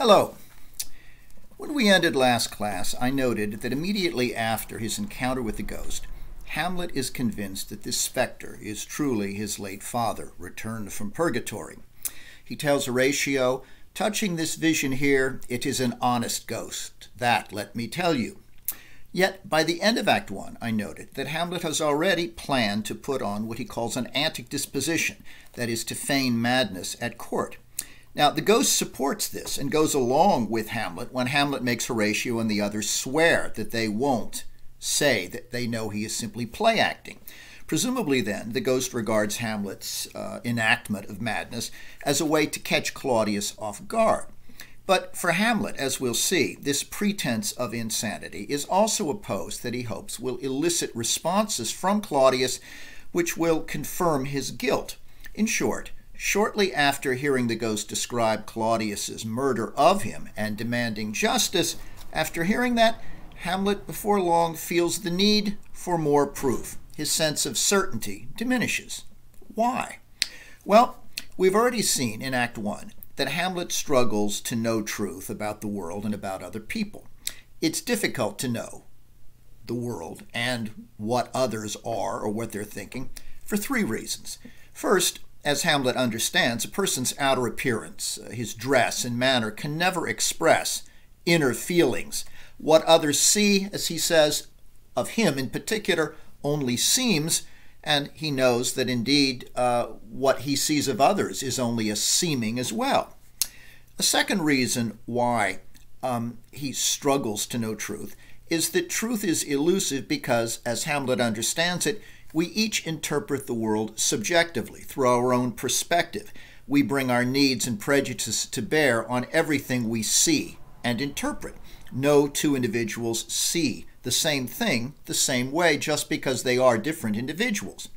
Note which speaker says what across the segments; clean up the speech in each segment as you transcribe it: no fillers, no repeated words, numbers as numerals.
Speaker 1: Hello. When we ended last class, I noted that immediately after his encounter with the ghost, Hamlet is convinced that this specter is truly his late father, returned from purgatory. He tells Horatio, "Touching this vision here, it is an honest ghost. That, let me tell you." Yet, by the end of Act 1, I noted that Hamlet has already planned to put on what he calls an antic disposition, that is, to feign madness at court. Now, the ghost supports this and goes along with Hamlet when Hamlet makes Horatio and the others swear that they won't say that they know he is simply play acting. Presumably then, the ghost regards Hamlet's enactment of madness as a way to catch Claudius off guard. But for Hamlet, as we'll see, this pretense of insanity is also a pose that he hopes will elicit responses from Claudius which will confirm his guilt. In short, shortly after hearing the ghost describe Claudius's murder of him and demanding justice, after hearing that, Hamlet before long feels the need for more proof. His sense of certainty diminishes. Why? Well, we've already seen in Act 1 that Hamlet struggles to know truth about the world and about other people. It's difficult to know the world and what others are or what they're thinking for three reasons. First, as Hamlet understands, a person's outer appearance, his dress and manner can never express inner feelings. What others see, as he says, of him in particular, only seems, and he knows that indeed what he sees of others is only a seeming as well. A second reason why he struggles to know truth is that truth is elusive because, as Hamlet understands it, we each interpret the world subjectively, through our own perspective. We bring our needs and prejudices to bear on everything we see and interpret. No two individuals see the same thing the same way just because they are different individuals.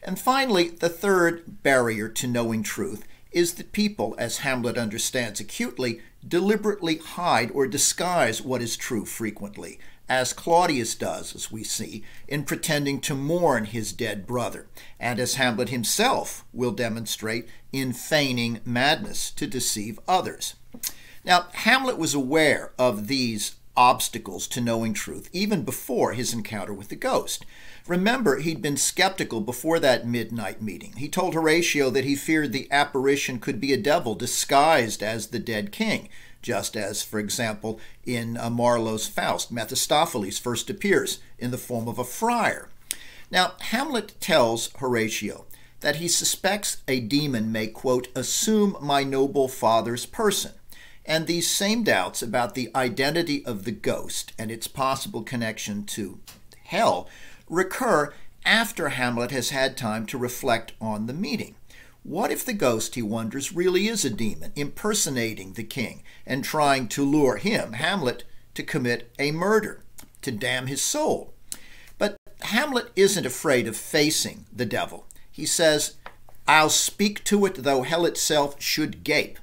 Speaker 1: And finally, the third barrier to knowing truth is that people, as Hamlet understands acutely, deliberately hide or disguise what is true frequently, as Claudius does, as we see, in pretending to mourn his dead brother, and as Hamlet himself will demonstrate in feigning madness to deceive others. Now, Hamlet was aware of these obstacles to knowing truth even before his encounter with the ghost. Remember, he'd been skeptical before that midnight meeting. He told Horatio that he feared the apparition could be a devil disguised as the dead king, just as, for example, in Marlowe's Faust, Mephistopheles first appears in the form of a friar. Now, Hamlet tells Horatio that he suspects a demon may, quote, assume my noble father's person. And these same doubts about the identity of the ghost and its possible connection to hell recur after Hamlet has had time to reflect on the meeting. What if the ghost, he wonders, really is a demon impersonating the king and trying to lure him, Hamlet, to commit a murder, to damn his soul? But Hamlet isn't afraid of facing the devil. He says, "I'll speak to it though hell itself should gape."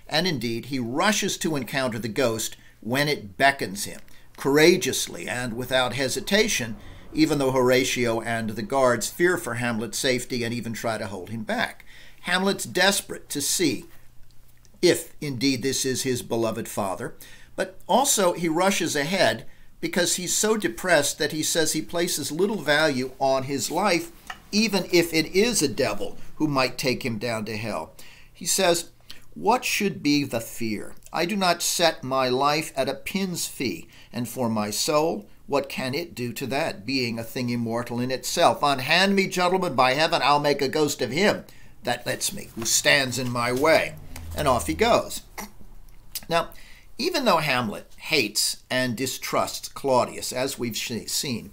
Speaker 1: And indeed, he rushes to encounter the ghost when it beckons him, courageously and without hesitation, even though Horatio and the guards fear for Hamlet's safety and even try to hold him back. Hamlet's desperate to see if indeed this is his beloved father, but also he rushes ahead because he's so depressed that he says he places little value on his life, even if it is a devil who might take him down to hell. He says, "What should be the fear? I do not set my life at a pin's fee, and for my soul, what can it do to that, being a thing immortal in itself? Unhand me, gentlemen, by heaven, I'll make a ghost of him that lets me, who stands in my way." And off he goes. Now, even though Hamlet hates and distrusts Claudius, as we've seen,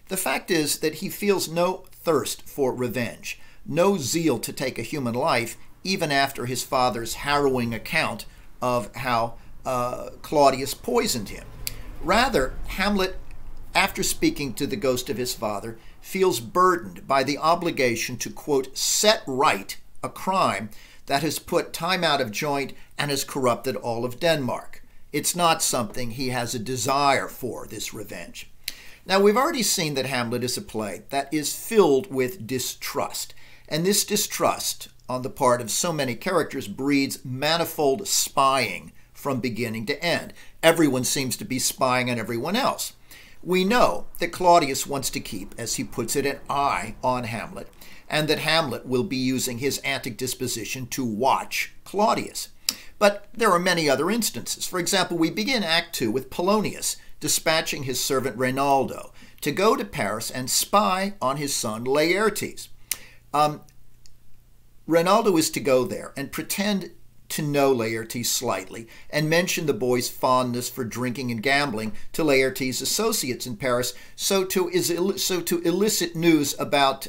Speaker 1: the fact is that he feels no thirst for revenge, no zeal to take a human life, even after his father's harrowing account of how Claudius poisoned him. Rather, Hamlet, after speaking to the ghost of his father, feels burdened by the obligation to, quote, set right a crime that has put time out of joint and has corrupted all of Denmark. It's not something he has a desire for, this revenge. Now, we've already seen that Hamlet is a play that is filled with distrust, and this distrust on the part of so many characters breeds manifold spying from beginning to end. Everyone seems to be spying on everyone else. We know that Claudius wants to keep, as he puts it, an eye on Hamlet, and that Hamlet will be using his antic disposition to watch Claudius. But there are many other instances. For example, we begin Act 2 with Polonius dispatching his servant Reynaldo to go to Paris and spy on his son Laertes. Reynaldo is to go there and pretend to know Laertes slightly and mention the boy's fondness for drinking and gambling to Laertes' associates in Paris, so to elicit news about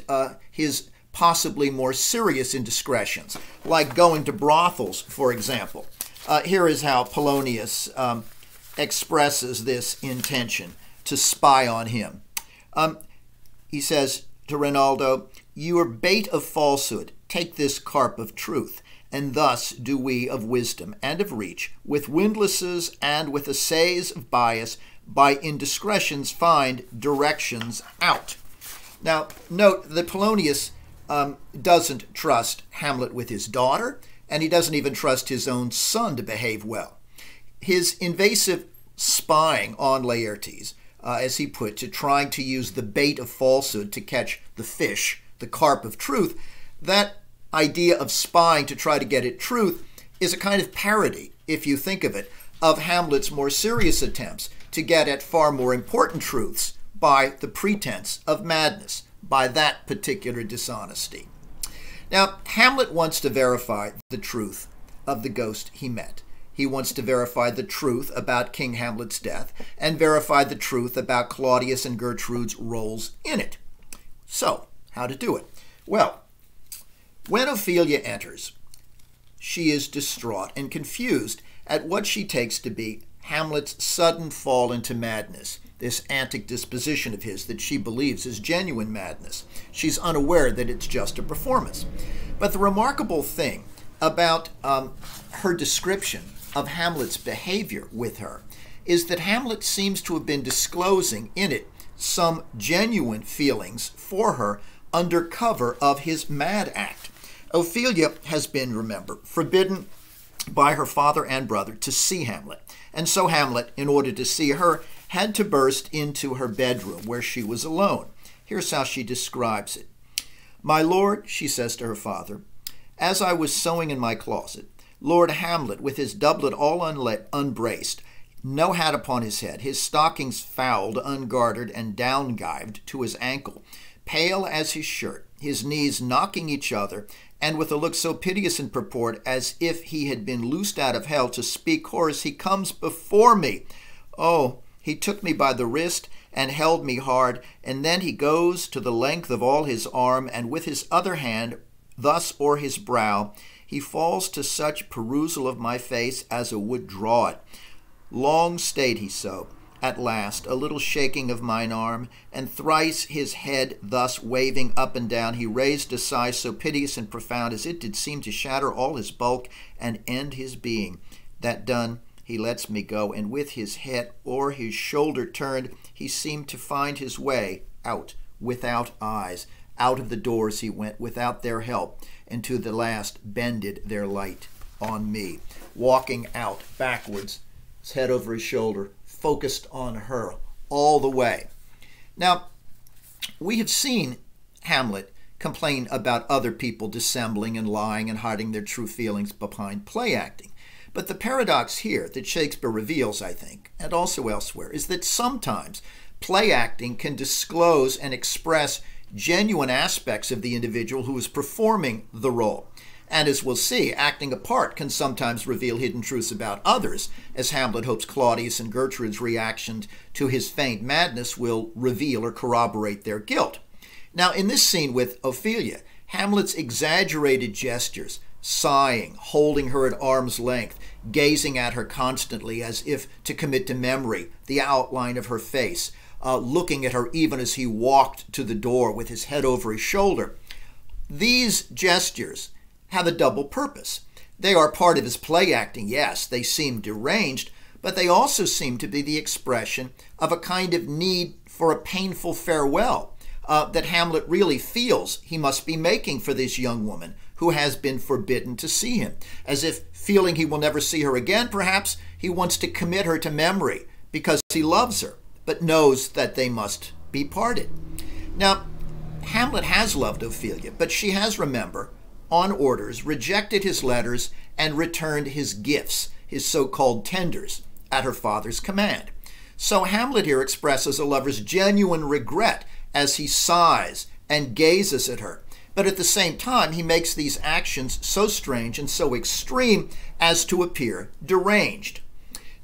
Speaker 1: his possibly more serious indiscretions, like going to brothels, for example. Here is how Polonius expresses this intention to spy on him. He says to Reynaldo, "You are bait of falsehood. Take this carp of truth. And thus do we of wisdom and of reach, with windlasses and with assays of bias, by indiscretions find directions out." Now, note that Polonius doesn't trust Hamlet with his daughter, and he doesn't even trust his own son to behave well. His invasive spying on Laertes, as he put it, trying to use the bait of falsehood to catch the fish, the carp of truth, that idea of spying to try to get at truth is a kind of parody, if you think of it, of Hamlet's more serious attempts to get at far more important truths by the pretense of madness, by that particular dishonesty. Now, Hamlet wants to verify the truth of the ghost he met. He wants to verify the truth about King Hamlet's death and verify the truth about Claudius and Gertrude's roles in it. So, how to do it? Well, when Ophelia enters, she is distraught and confused at what she takes to be Hamlet's sudden fall into madness, this antic disposition of his that she believes is genuine madness. She's unaware that it's just a performance. But the remarkable thing about her description of Hamlet's behavior with her is that Hamlet seems to have been disclosing in it some genuine feelings for her under cover of his mad act. Ophelia has been, remember, forbidden by her father and brother to see Hamlet. And so Hamlet, in order to see her, had to burst into her bedroom where she was alone. Here's how she describes it. "My lord," she says to her father, "as I was sewing in my closet, Lord Hamlet, with his doublet all unbraced, no hat upon his head, his stockings fouled, ungartered, and down-gyved to his ankle, pale as his shirt, his knees knocking each other, and with a look so piteous in purport as if he had been loosed out of hell to speak hoarse, he comes before me. Oh, he took me by the wrist and held me hard, and then he goes to the length of all his arm, and with his other hand thus o'er his brow, he falls to such perusal of my face as a would draw it. Long stayed he so. At last, a little shaking of mine arm, and thrice his head thus waving up and down, he raised a sigh so piteous and profound as it did seem to shatter all his bulk and end his being. That done, he lets me go, and with his head o'er his shoulder turned, he seemed to find his way out without eyes. Out of the doors he went without their help, and to the last bended their light on me, walking out backwards, his head over his shoulder, focused on her all the way." Now, we have seen Hamlet complain about other people dissembling and lying and hiding their true feelings behind play acting. But the paradox here that Shakespeare reveals, I think, and also elsewhere, is that sometimes play acting can disclose and express genuine aspects of the individual who is performing the role. And as we'll see, acting a part can sometimes reveal hidden truths about others, as Hamlet hopes Claudius and Gertrude's reaction to his feigned madness will reveal or corroborate their guilt. Now, in this scene with Ophelia, Hamlet's exaggerated gestures, sighing, holding her at arm's length, gazing at her constantly as if to commit to memory the outline of her face, looking at her even as he walked to the door with his head over his shoulder. These gestures have a double purpose. They are part of his play acting, yes, they seem deranged, but they also seem to be the expression of a kind of need for a painful farewell that Hamlet really feels he must be making for this young woman who has been forbidden to see him, as if Feeling he will never see her again, perhaps he wants to commit her to memory because he loves her, but knows that they must be parted. Now, Hamlet has loved Ophelia, but she has, remember, on orders, rejected his letters and returned his gifts, his so-called tenders, at her father's command. So Hamlet here expresses a lover's genuine regret as he sighs and gazes at her. But at the same time, he makes these actions so strange and so extreme as to appear deranged.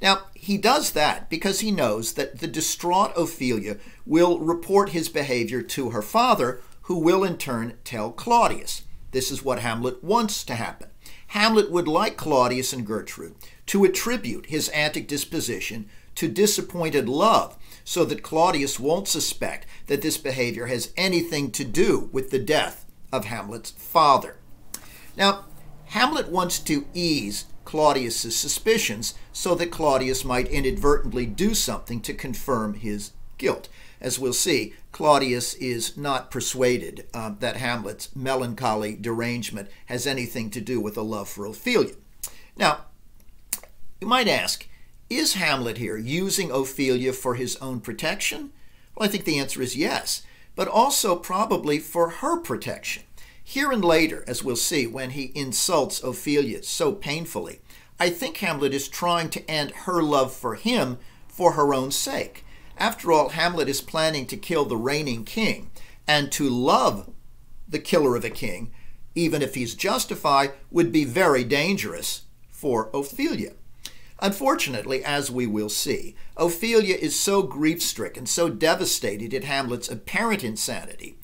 Speaker 1: Now, he does that because he knows that the distraught Ophelia will report his behavior to her father, who will in turn tell Claudius. This is what Hamlet wants to happen. Hamlet would like Claudius and Gertrude to attribute his antic disposition to disappointed love, so that Claudius won't suspect that this behavior has anything to do with the death of Hamlet's father. Now, Hamlet wants to ease Claudius's suspicions so that Claudius might inadvertently do something to confirm his guilt. As we'll see, Claudius is not persuaded that Hamlet's melancholy derangement has anything to do with a love for Ophelia. Now, you might ask, is Hamlet here using Ophelia for his own protection? Well, I think the answer is yes, but also probably for her protection. Here and later, as we'll see, when he insults Ophelia so painfully, I think Hamlet is trying to end her love for him for her own sake. After all, Hamlet is planning to kill the reigning king, and to love the killer of a king, even if he's justified, would be very dangerous for Ophelia. Unfortunately, as we will see, Ophelia is so grief-stricken, so devastated at Hamlet's apparent insanity,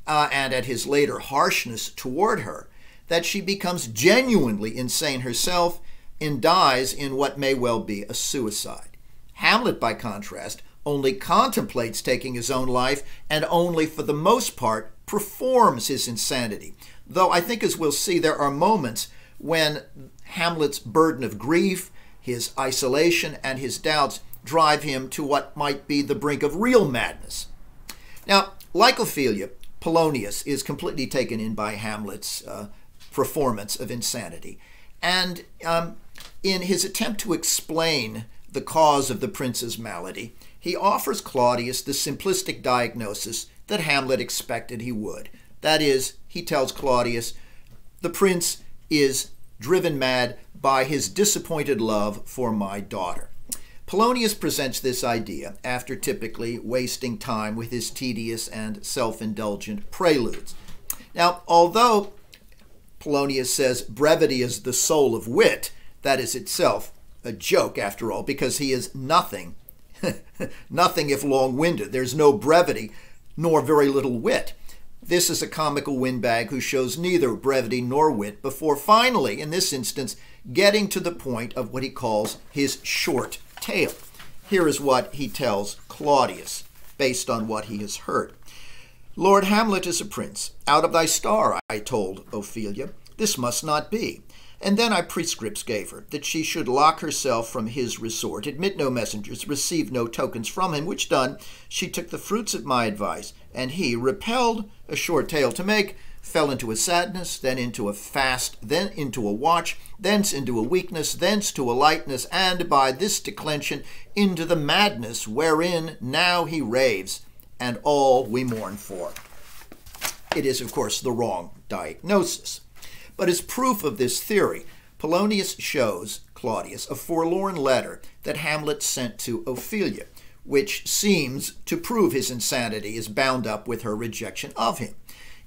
Speaker 1: and at his later harshness toward her, that she becomes genuinely insane herself and dies in what may well be a suicide. Hamlet, by contrast, only contemplates taking his own life and only for the most part performs his insanity. Though I think, as we'll see, there are moments when Hamlet's burden of grief, his isolation, and his doubts drive him to what might be the brink of real madness. Now, like Ophelia, Polonius is completely taken in by Hamlet's performance of insanity. And in his attempt to explain the cause of the prince's malady, he offers Claudius the simplistic diagnosis that Hamlet expected he would. That is, he tells Claudius, the prince is driven mad by his disappointed love for my daughter. Polonius presents this idea after typically wasting time with his tedious and self-indulgent preludes. Now, although Polonius says brevity is the soul of wit, that is itself a joke after all, because he is nothing, nothing if long-winded. There's no brevity nor very little wit. This is a comical windbag who shows neither brevity nor wit before finally, in this instance, getting to the point of what he calls his short tale. Here is what he tells Claudius, based on what he has heard. Lord Hamlet is a prince. Out of thy star, I told Ophelia, this must not be. And then I prescripts gave her, that she should lock herself from his resort, admit no messengers, receive no tokens from him, which done, she took the fruits of my advice, and he, repelled a short tale to make, fell into a sadness, then into a fast, then into a watch, thence into a weakness, thence to a lightness, and by this declension into the madness wherein now he raves, and all we mourn for. It is, of course, the wrong diagnosis. But as proof of this theory, Polonius shows Claudius a forlorn letter that Hamlet sent to Ophelia, which seems to prove his insanity is bound up with her rejection of him.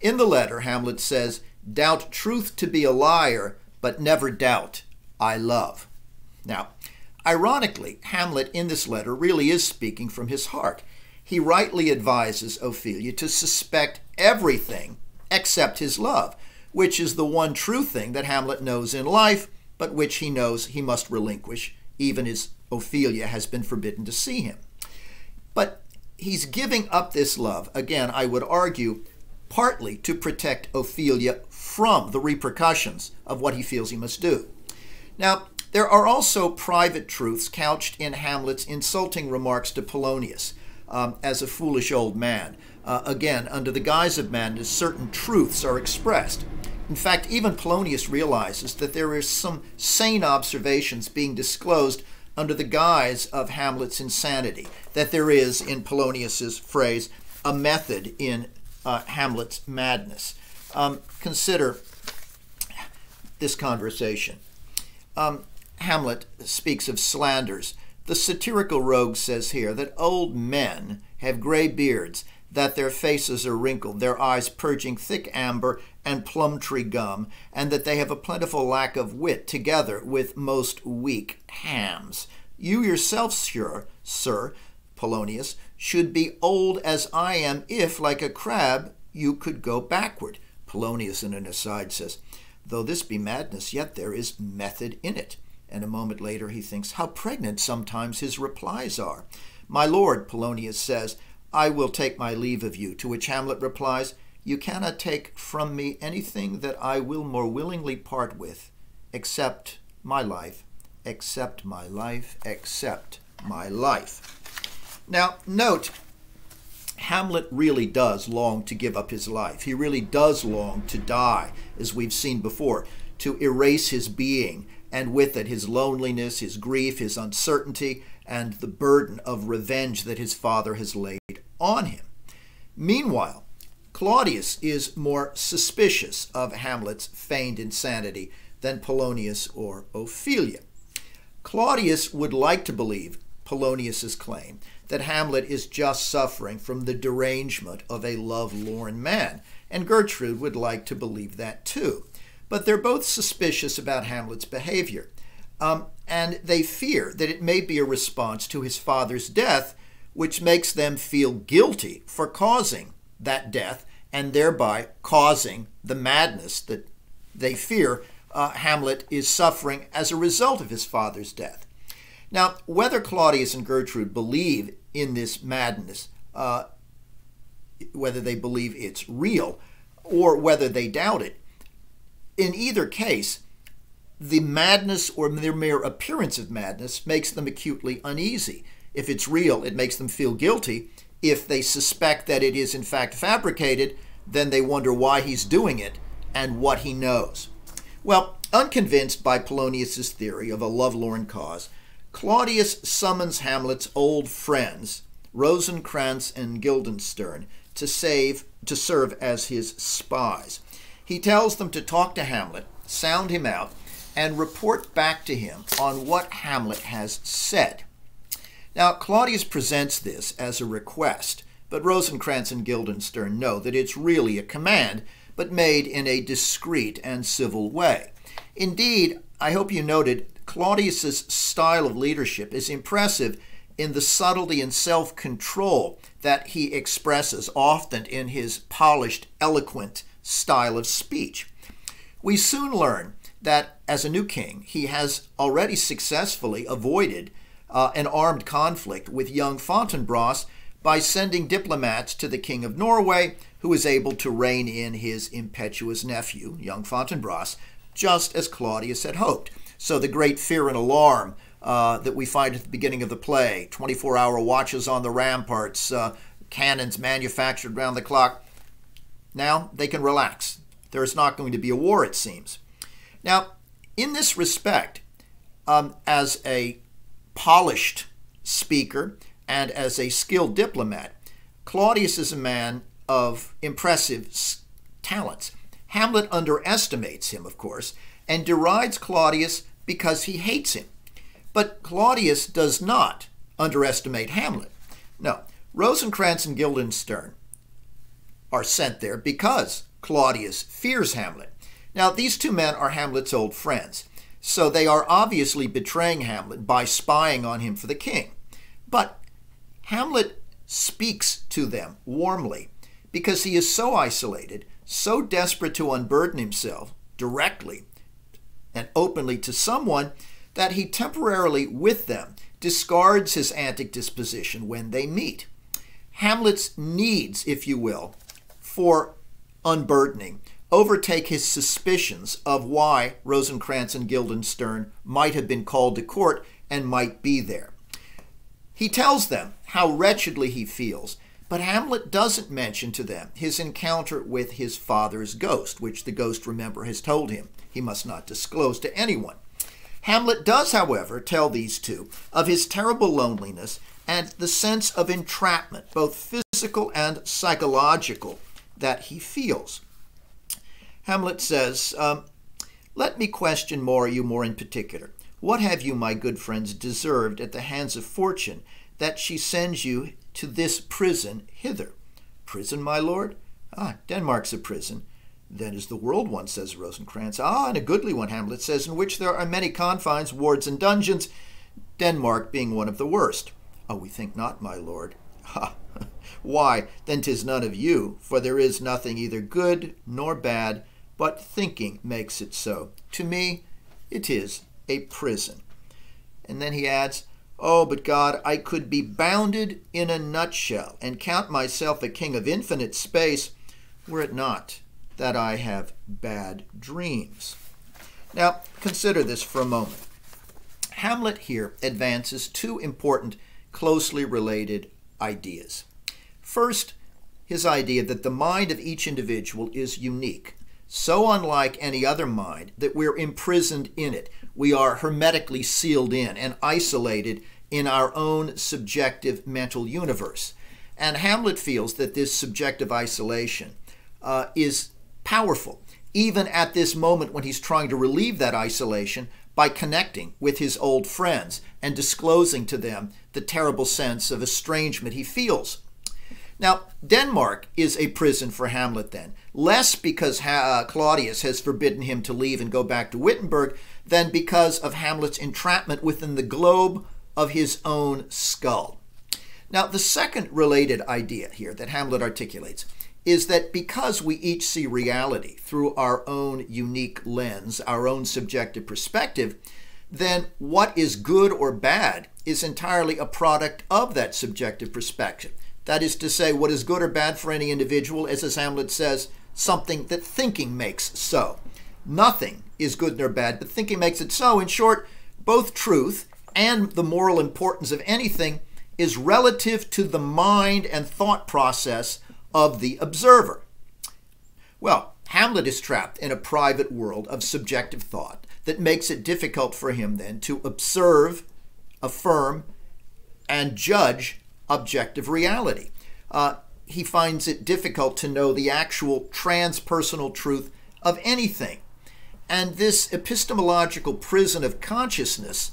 Speaker 1: In the letter, Hamlet says, doubt truth to be a liar, but never doubt I love. Now, ironically, Hamlet in this letter really is speaking from his heart. He rightly advises Ophelia to suspect everything except his love, which is the one true thing that Hamlet knows in life, but which he knows he must relinquish, even as Ophelia has been forbidden to see him. But he's giving up this love, again, I would argue, partly to protect Ophelia from the repercussions of what he feels he must do. Now, there are also private truths couched in Hamlet's insulting remarks to Polonius as a foolish old man. Again, under the guise of madness, certain truths are expressed. In fact, even Polonius realizes that there is some sane observations being disclosed under the guise of Hamlet's insanity, that there is, in Polonius's phrase, a method in Hamlet's madness. Consider this conversation. Hamlet speaks of slanders. The satirical rogue says here that old men have gray beards, that their faces are wrinkled, their eyes purging thick amber and plum tree gum, and that they have a plentiful lack of wit, together with most weak hams. You yourself, sir, Polonius, should be old as I am if, like a crab, you could go backward. Polonius, in an aside, says, though this be madness, yet there is method in it. And a moment later he thinks how pregnant sometimes his replies are. My lord, Polonius says, I will take my leave of you, to which Hamlet replies, you cannot take from me anything that I will more willingly part with, except my life, except my life, except my life. Now, note, Hamlet really does long to give up his life. He really does long to die, as we've seen before, to erase his being, and with it his loneliness, his grief, his uncertainty, and the burden of revenge that his father has laid on him. Meanwhile, Claudius is more suspicious of Hamlet's feigned insanity than Polonius or Ophelia. Claudius would like to believe Polonius's claim that Hamlet is just suffering from the derangement of a love-lorn man, and Gertrude would like to believe that too. But they're both suspicious about Hamlet's behavior, and they fear that it may be a response to his father's death, which makes them feel guilty for causing that death and thereby causing the madness that they fear Hamlet is suffering as a result of his father's death. Now, whether Claudius and Gertrude believe in this madness, whether they believe it's real or whether they doubt it, in either case, the madness or their mere appearance of madness makes them acutely uneasy. If it's real, it makes them feel guilty. If they suspect that it is in fact fabricated, then they wonder why he's doing it and what he knows. Well, unconvinced by Polonius's theory of a lovelorn cause, Claudius summons Hamlet's old friends, Rosencrantz and Guildenstern, to serve as his spies. He tells them to talk to Hamlet, sound him out, and report back to him on what Hamlet has said. Now, Claudius presents this as a request, but Rosencrantz and Guildenstern know that it's really a command, but made in a discreet and civil way. Indeed, I hope you noted, Claudius's style of leadership is impressive in the subtlety and self-control that he expresses, often in his polished, eloquent style of speech. We soon learn that as a new king, he has already successfully avoided an armed conflict with young Fortinbras by sending diplomats to the king of Norway, who is able to rein in his impetuous nephew, young Fortinbras, just as Claudius had hoped. So the great fear and alarm that we find at the beginning of the play, 24-hour watches on the ramparts, cannons manufactured round the clock, now they can relax. There is not going to be a war, it seems. Now, in this respect, as a polished speaker and as a skilled diplomat, Claudius is a man of impressive talents. Hamlet underestimates him, of course, and derides Claudius because he hates him. But Claudius does not underestimate Hamlet. No, Rosencrantz and Guildenstern are sent there because Claudius fears Hamlet. Now, these two men are Hamlet's old friends, so they are obviously betraying Hamlet by spying on him for the king. But Hamlet speaks to them warmly because he is so isolated, so desperate to unburden himself directly and openly to someone that he temporarily, with them, discards his antic disposition when they meet. Hamlet's needs, if you will, for unburdening overtake his suspicions of why Rosencrantz and Guildenstern might have been called to court and might be there. He tells them how wretchedly he feels But Hamlet doesn't mention to them his encounter with his father's ghost, which the ghost, remember, has told him he must not disclose to anyone. Hamlet does, however, tell these two of his terrible loneliness and the sense of entrapment, both physical and psychological, that he feels. Hamlet says, "Let me question you more in particular. What have you, my good friends, deserved at the hands of fortune, that she sends you to this prison hither?" "Prison, my lord? Ah, Denmark's a prison." "Then is the world one," says Rosencrantz. "Ah, and a goodly one," Hamlet says, "in which there are many confines, wards, and dungeons, Denmark being one of the worst." "Oh, we think not, my lord." "Ha! Why, then 'tis none of you, for there is nothing either good nor bad, but thinking makes it so. To me, it is a prison." And then he adds, "Oh, but God, I could be bounded in a nutshell, and count myself a king of infinite space, were it not that I have bad dreams." Now, consider this for a moment. Hamlet here advances two important, closely related ideas. First, his idea that the mind of each individual is unique, so unlike any other mind that we're imprisoned in it. We are hermetically sealed in and isolated in our own subjective mental universe. And Hamlet feels that this subjective isolation is powerful, even at this moment when he's trying to relieve that isolation by connecting with his old friends and disclosing to them the terrible sense of estrangement he feels. Now, Denmark is a prison for Hamlet then, less because Claudius has forbidden him to leave and go back to Wittenberg than because of Hamlet's entrapment within the globe of his own skull. Now, the second related idea here that Hamlet articulates is that because we each see reality through our own unique lens, our own subjective perspective, then what is good or bad is entirely a product of that subjective perspective. That is to say, what is good or bad for any individual is, as Hamlet says, something that thinking makes so. Nothing is good nor bad, but thinking makes it so. In short, both truth and the moral importance of anything is relative to the mind and thought process of the observer. Well, Hamlet is trapped in a private world of subjective thought that makes it difficult for him then to observe, affirm, and judge objective reality. He finds it difficult to know the actual transpersonal truth of anything. And this epistemological prison of consciousness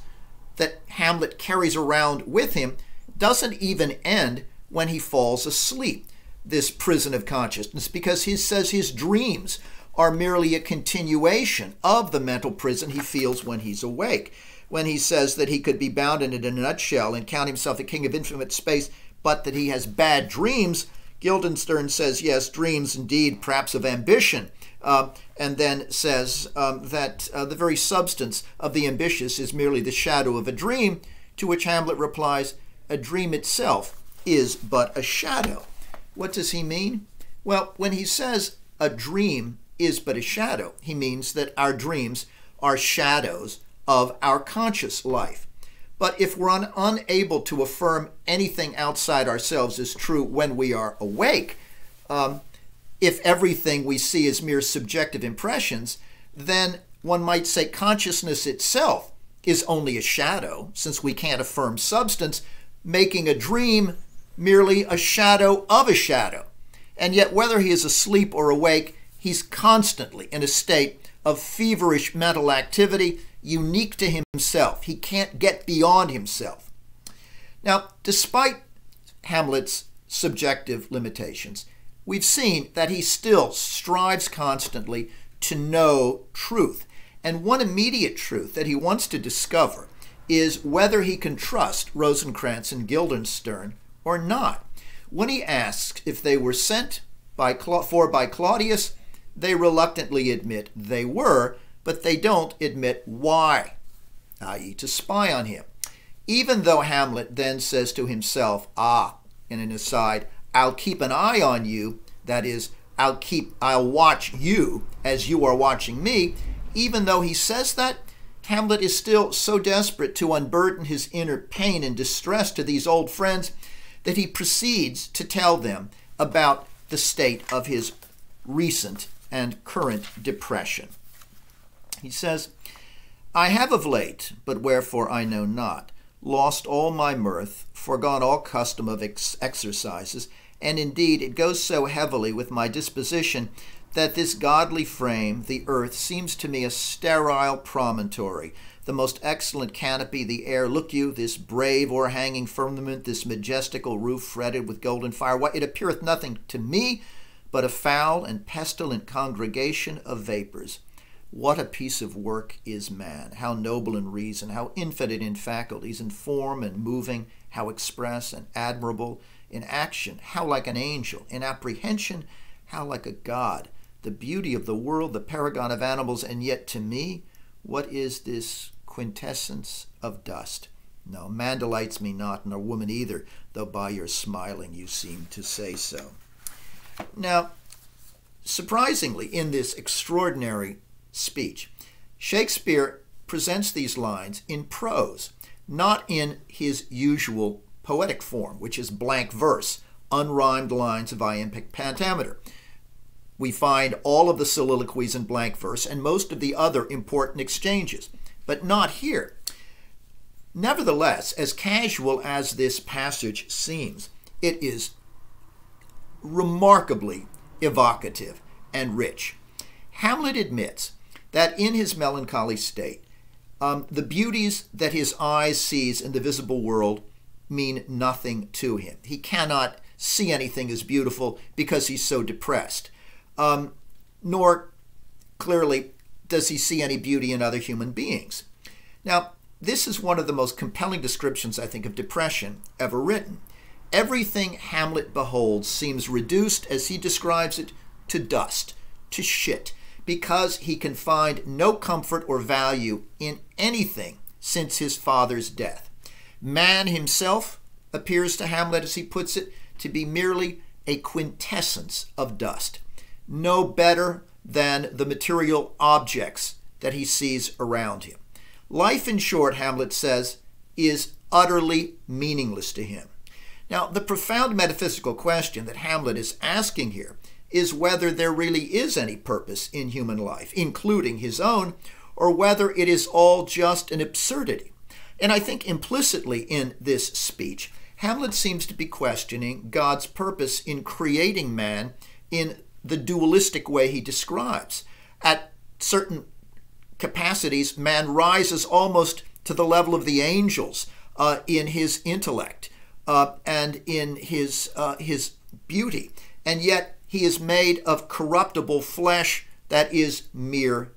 Speaker 1: that Hamlet carries around with him doesn't even end when he falls asleep, this prison of consciousness, because he says his dreams are merely a continuation of the mental prison he feels when he's awake. When he says that he could be bound in it in a nutshell and count himself a king of infinite space, but that he has bad dreams, Guildenstern says, yes, dreams indeed, perhaps of ambition, and then says that the very substance of the ambitious is merely the shadow of a dream, to which Hamlet replies, a dream itself is but a shadow. What does he mean? Well, when he says a dream is but a shadow, he means that our dreams are shadows of our conscious life. But if we're unable to affirm anything outside ourselves is true when we are awake, if everything we see is mere subjective impressions, then one might say consciousness itself is only a shadow, since we can't affirm substance, making a dream merely a shadow of a shadow. And yet, whether he is asleep or awake, he's constantly in a state of feverish mental activity unique to himself. He can't get beyond himself. Now, despite Hamlet's subjective limitations, we've seen that he still strives constantly to know truth. And one immediate truth that he wants to discover is whether he can trust Rosencrantz and Guildenstern or not. When he asks if they were sent by Claudius, they reluctantly admit they were, but they don't admit why, i.e. to spy on him. Even though Hamlet then says to himself, in an aside, I'll keep an eye on you, that is, I'll watch you as you are watching me, even though he says that, Hamlet is still so desperate to unburden his inner pain and distress to these old friends that he proceeds to tell them about the state of his recent and current depression. He says, I have of late, but wherefore I know not, lost all my mirth, forgone all custom of exercises, and indeed it goes so heavily with my disposition that this godly frame, the earth, seems to me a sterile promontory, the most excellent canopy, the air. Look you, this brave o'erhanging firmament, this majestical roof fretted with golden fire. Why, it appeareth nothing to me but a foul and pestilent congregation of vapors. What a piece of work is man! How noble in reason, how infinite in faculties, in form and moving, how express and admirable in action, how like an angel, in apprehension, how like a god, the beauty of the world, the paragon of animals, and yet to me, what is this quintessence of dust? No, man delights me not, nor woman either, though by your smiling you seem to say so. Now, surprisingly, in this extraordinary speech, Shakespeare presents these lines in prose, not in his usual poetic form, which is blank verse, unrhymed lines of iambic pentameter. We find all of the soliloquies in blank verse and most of the other important exchanges, but not here. Nevertheless, as casual as this passage seems, it is remarkably evocative and rich. Hamlet admits that in his melancholy state, the beauties that his eyes sees in the visible world mean nothing to him. He cannot see anything as beautiful because he's so depressed. Nor clearly does he see any beauty in other human beings. Now, this is one of the most compelling descriptions, I think, of depression ever written. Everything Hamlet beholds seems reduced, as he describes it, to dust, to shit, because he can find no comfort or value in anything since his father's death. Man himself appears to Hamlet, as he puts it, to be merely a quintessence of dust, no better than the material objects that he sees around him. Life, in short, Hamlet says, is utterly meaningless to him. Now, the profound metaphysical question that Hamlet is asking here is whether there really is any purpose in human life, including his own, or whether it is all just an absurdity. And I think implicitly in this speech, Hamlet seems to be questioning God's purpose in creating man in the dualistic way he describes. At certain capacities, man rises almost to the level of the angels in his intellect and in his beauty, and yet he is made of corruptible flesh that is mere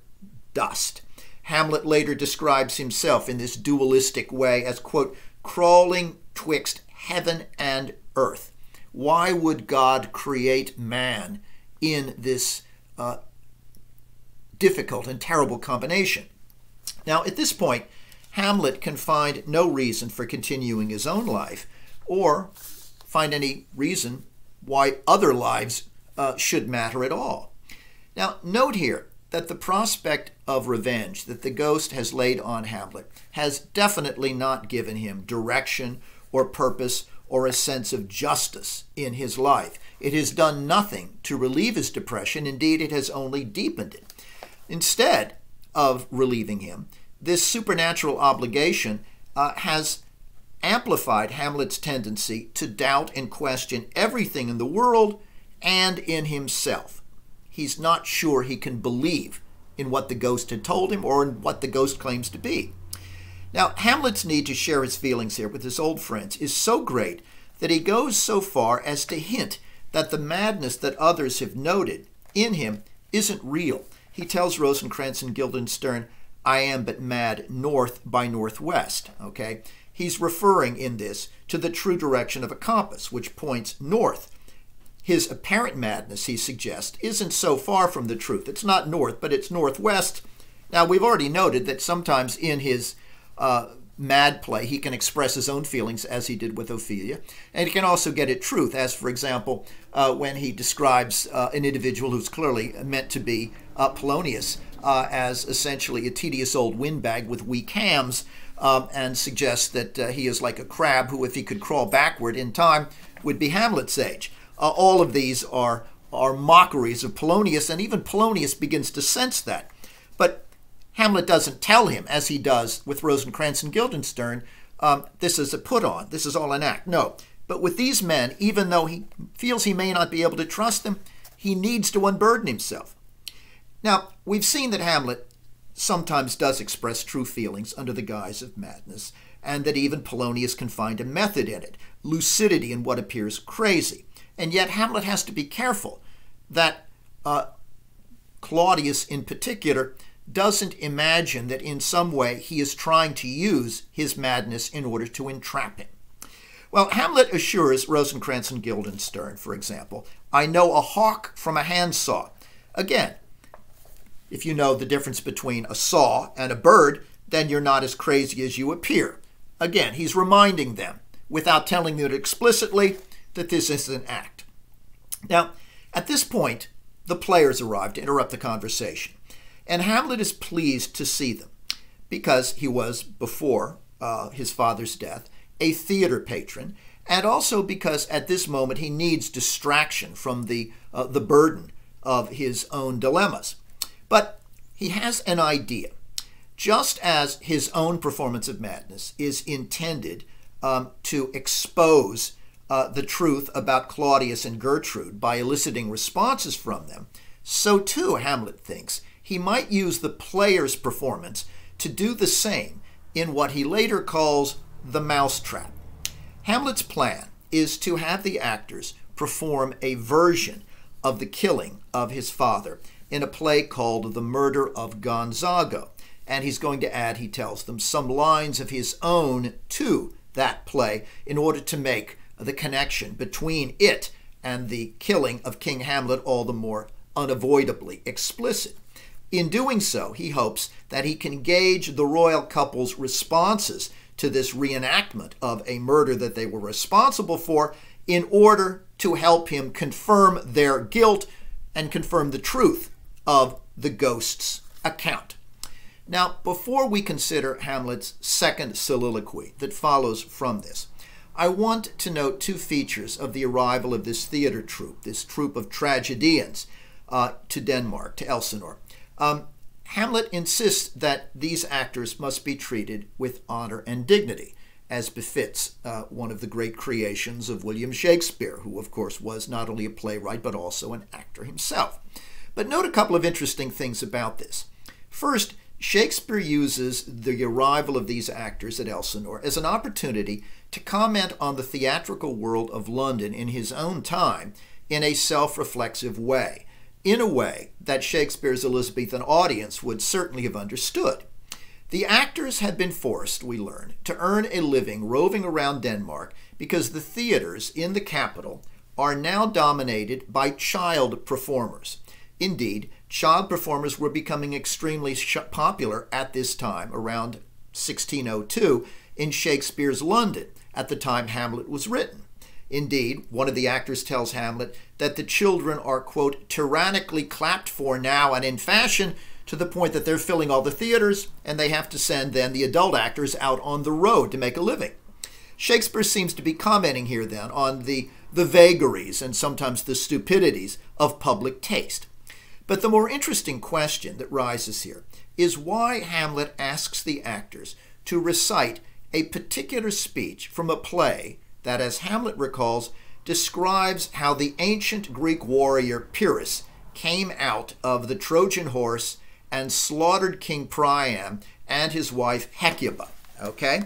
Speaker 1: dust. Hamlet later describes himself in this dualistic way as, quote, crawling twixt heaven and earth. Why would God create man in this difficult and terrible combination? Now, at this point, Hamlet can find no reason for continuing his own life or find any reason why other lives should matter at all. Now, note here that the prospect of revenge that the ghost has laid on Hamlet has definitely not given him direction or purpose or a sense of justice in his life. It has done nothing to relieve his depression. Indeed, it has only deepened it. Instead of relieving him, this supernatural obligation has amplified Hamlet's tendency to doubt and question everything in the world and in himself. He's not sure he can believe in what the ghost had told him or in what the ghost claims to be. Now, Hamlet's need to share his feelings here with his old friends is so great that he goes so far as to hint that the madness that others have noted in him isn't real. He tells Rosencrantz and Guildenstern, I am but mad north by northwest, okay? He's referring in this to the true direction of a compass, which points north. His apparent madness, he suggests, isn't so far from the truth. It's not north, but it's northwest. Now, we've already noted that sometimes in his mad play, he can express his own feelings, as he did with Ophelia, and he can also get at truth, as, for example, when he describes an individual who's clearly meant to be Polonius as essentially a tedious old windbag with weak hams, and suggests that he is like a crab who, if he could crawl backward in time, would be Hamlet's age. All of these are mockeries of Polonius, and even Polonius begins to sense that. But Hamlet doesn't tell him, as he does with Rosencrantz and Guildenstern, this is a put-on, this is all an act. No, but with these men, even though he feels he may not be able to trust them, he needs to unburden himself. Now, we've seen that Hamlet sometimes does express true feelings under the guise of madness, and that even Polonius can find a method in it, lucidity in what appears crazy. And yet Hamlet has to be careful that Claudius in particular doesn't imagine that in some way he is trying to use his madness in order to entrap him. Well, Hamlet assures Rosencrantz and Guildenstern, for example, I know a hawk from a handsaw. Again, if you know the difference between a saw and a bird, then you're not as crazy as you appear. Again, he's reminding them, without telling them explicitly, that this is an act. Now, at this point, the players arrive to interrupt the conversation, and Hamlet is pleased to see them, because he was, before his father's death, a theater patron, and also because at this moment he needs distraction from the burden of his own dilemmas. But he has an idea. Just as his own performance of madness is intended to expose the truth about Claudius and Gertrude by eliciting responses from them, so too, Hamlet thinks, he might use the player's performance to do the same in what he later calls the mousetrap. Hamlet's plan is to have the actors perform a version of the killing of his father in a play called The Murder of Gonzago. And he's going to add, he tells them, some lines of his own to that play in order to make the connection between it and the killing of King Hamlet all the more unavoidably explicit. In doing so, he hopes that he can gauge the royal couple's responses to this reenactment of a murder that they were responsible for in order to help him confirm their guilt and confirm the truth of the ghost's account. Now, before we consider Hamlet's second soliloquy that follows from this, I want to note two features of the arrival of this theater troupe, this troupe of tragedians, to Denmark, to Elsinore. Hamlet insists that these actors must be treated with honor and dignity, as befits one of the great creations of William Shakespeare, who, of course, was not only a playwright but also an actor himself. But note a couple of interesting things about this. First, Shakespeare uses the arrival of these actors at Elsinore as an opportunity to comment on the theatrical world of London in his own time in a self-reflexive way, in a way that Shakespeare's Elizabethan audience would certainly have understood. The actors had been forced, we learn, to earn a living roving around Denmark because the theaters in the capital are now dominated by child performers. Indeed, child performers were becoming extremely popular at this time, around 1602, in Shakespeare's London, at the time Hamlet was written. Indeed, one of the actors tells Hamlet that the children are, quote, tyrannically clapped for now and in fashion, to the point that they're filling all the theaters, and they have to send then the adult actors out on the road to make a living. Shakespeare seems to be commenting here then on the vagaries and sometimes the stupidities of public taste. But the more interesting question that rises here is why Hamlet asks the actors to recite a particular speech from a play that, as Hamlet recalls, describes how the ancient Greek warrior Pyrrhus came out of the Trojan horse and slaughtered King Priam and his wife Hecuba. Okay?